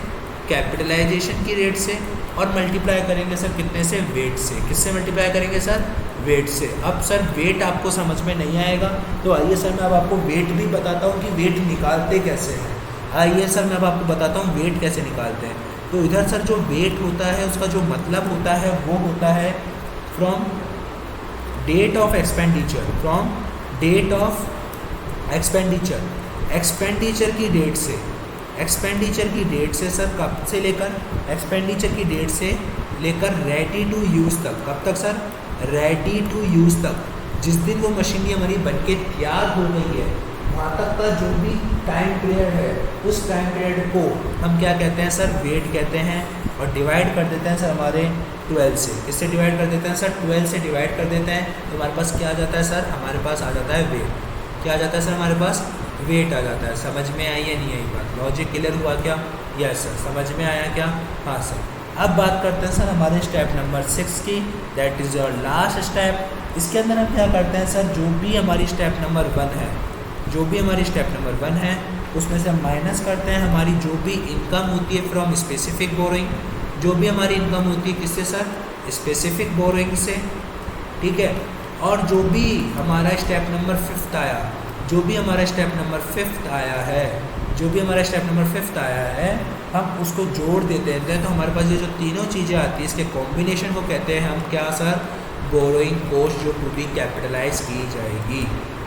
कैपिटलाइजेशन की रेट से। और मल्टीप्लाई करेंगे सर कितने से? वेट से। किससे मल्टीप्लाई करेंगे सर? वेट से। अब सर वेट आपको समझ में नहीं आएगा तो आइए सर मैं अब आपको वेट भी बताता हूँ कि वेट निकालते कैसे हैं। आइए सर मैं अब आपको बताता हूँ वेट कैसे निकालते हैं। तो इधर सर जो वेट होता है उसका जो मतलब होता है वो होता है from date of expenditure. From date of expenditure, expenditure की डेट से। एक्सपेंडिचर की डेट से सर कब से लेकर? एक्सपेंडिचर की डेट से लेकर रेडी टू यूज़ तक। कब तक सर? रेडी टू यूज़ तक। जिस दिन वो मशीनरी हमारी बनके तैयार हो गई है वहाँ तक का जो भी टाइम पीरियड है उस टाइम पीरियड को हम क्या कहते हैं सर? वेट कहते हैं। और डिवाइड कर देते हैं सर हमारे 12 से। किससे डिवाइड कर देते हैं सर? 12 से डिवाइड कर देते हैं तो हमारे पास क्या आ जाता है सर? हमारे पास आ जाता है वेट। क्या आ जाता है सर? हमारे पास वेट आ जाता है। समझ में आई या नहीं आई बात? लॉजिक क्लियर हुआ क्या? Yes sir. समझ में आया क्या? हाँ सर। अब बात करते हैं सर हमारे स्टेप नंबर 6 की, that is your last step. इसके अंदर हम क्या करते हैं सर? जो भी हमारी स्टेप नंबर 1 है, जो भी हमारी स्टेप नंबर 1 है उसमें से हम माइनस करते हैं हमारी जो भी इनकम होती है फ्रॉम स्पेसिफिक बोरोइंग। जो भी हमारी इनकम होती है किससे सर? स्पेसिफिक बोरोइंग से, ठीक है। और जो भी हमारा स्टेप नंबर 5 आया, जो भी हमारा स्टेप नंबर 5 आया है, जो भी हमारा स्टेप नंबर 5 आया है हम उसको जोड़ देते हैं तो हमारे पास ये जो तीनों चीज़ें आती है इसके कॉम्बिनेशन को कहते हैं हम क्या सर? बोरोइंग कॉस्ट जो टू बी कैपिटलाइज की जाएगी।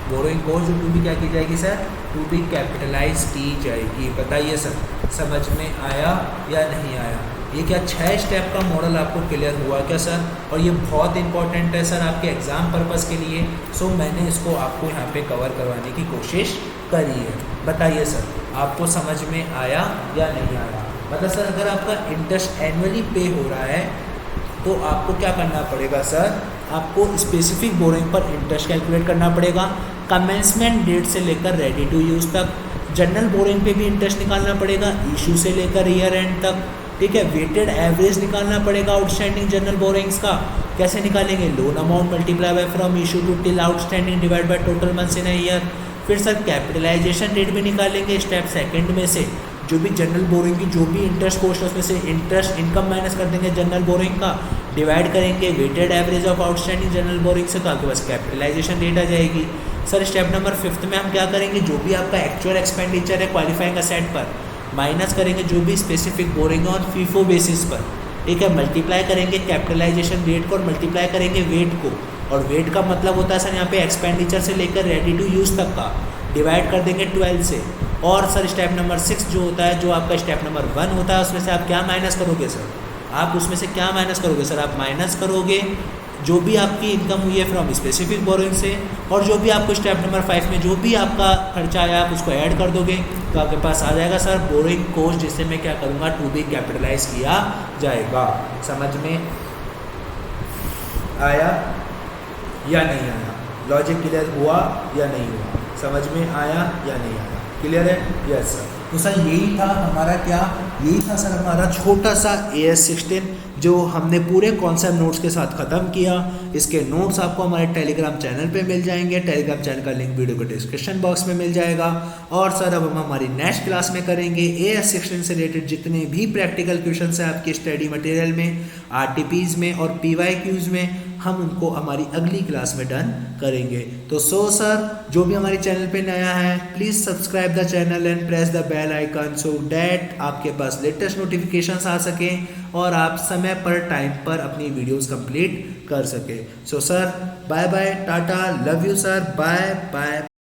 बोरोइंग कॉस्ट जो टू बी क्या की जाएगी सर? टू बी कैपिटलाइज की जाएगी। बताइए सर समझ में आया या नहीं आया? ये क्या 6 स्टेप का मॉडल आपको क्लियर हुआ क्या सर? और ये बहुत इंपॉर्टेंट है सर आपके एग्ज़ाम पर्पज़ के लिए। सो मैंने इसको आपको यहाँ पे कवर करवाने की कोशिश करी है। बताइए सर, आपको समझ में आया या नहीं आया? मतलब सर अगर आपका इंटरेस्ट एनुअली पे हो रहा है तो आपको क्या करना पड़ेगा सर? आपको स्पेसिफिक बोरिंग पर इंटरेस्ट कैलकुलेट करना पड़ेगा, कमेंसमेंट डेट से लेकर रेडी टू यूज़ तक। जनरल बोरिंग पे भी इंटरेस्ट निकालना पड़ेगा इशू से लेकर ईयर एंड तक, ठीक है। वेटेड एवरेज निकालना पड़ेगा आउटस्टैंडिंग जनरल बोरिंग्स का। कैसे निकालेंगे? Loan amount multiply by from issue to till outstanding divide by total months in a year. फिर सर कैपिटलाइजेशन रेट भी निकालेंगे स्टेप सेकंड में से। जो भी जनरल बोरिंग की जो भी इंटरेस्ट कोस्ट है उसमें से इंटरेस्ट इनकम माइनस कर देंगे जनरल बोरिंग का, डिवाइड करेंगे weighted average of outstanding general borrowing से, तो आपके पास कैपिटलाइजेशन रेट आ जाएगी। सर स्टेप नंबर 5 में हम क्या करेंगे? जो भी आपका एक्चुअल एक्सपेंडिचर है क्वालिफाइंग असेट पर, माइनस करेंगे जो भी specific boring on FIFO basis पर, ठीक है। मल्टीप्लाई करेंगे कैपिटलाइजेशन रेट को और मल्टीप्लाई करेंगे वेट को, और वेट का मतलब होता है सर यहाँ पे एक्सपेंडिचर से लेकर रेडी टू यूज़ तक का, डिवाइड कर देंगे 12 से। और सर स्टेप नंबर 6 जो होता है, जो आपका स्टेप नंबर 1 होता है, उसमें से आप क्या माइनस करोगे सर? आप उसमें से क्या माइनस करोगे सर? आप माइनस करोगे जो भी आपकी इनकम हुई है फ्रॉम स्पेसिफिक बोरिंग से, और जो भी आपको स्टेप नंबर 5 में जो भी आपका खर्चा आया आप उसको ऐड कर दोगे, तो आपके पास आ जाएगा सर बोरिंग कोस्ट, जिससे मैं क्या करूँगा टू बी कैपिटलाइज किया जाएगा। समझ में आया या नहीं आया? लॉजिक क्लियर हुआ या नहीं हुआ? समझ में आया या नहीं आया? क्लियर है? Yes sir. तो सर यही था हमारा क्या, यही था सर हमारा छोटा सा AS16 जो हमने पूरे कॉन्सेप्ट नोट्स के साथ ख़त्म किया। इसके नोट्स आपको हमारे टेलीग्राम चैनल पे मिल जाएंगे। टेलीग्राम चैनल का लिंक वीडियो के डिस्क्रिप्शन बॉक्स में मिल जाएगा। और सर अब हम हमारी नेक्स्ट क्लास में करेंगे AS16 से रिलेटेड जितने भी प्रैक्टिकल क्वेश्चन हैं आपके स्टडी मटेरियल में, RTPs में और PYQs में, हम उनको हमारी अगली क्लास में डन करेंगे। तो सर जो भी हमारे चैनल पे नया है please subscribe the channel and press the bell icon so that आपके पास लेटेस्ट नोटिफिकेशंस आ सकें और आप समय पर टाइम पर अपनी वीडियोस कंप्लीट कर सकें। So sir bye bye, tata, love you sir, bye bye.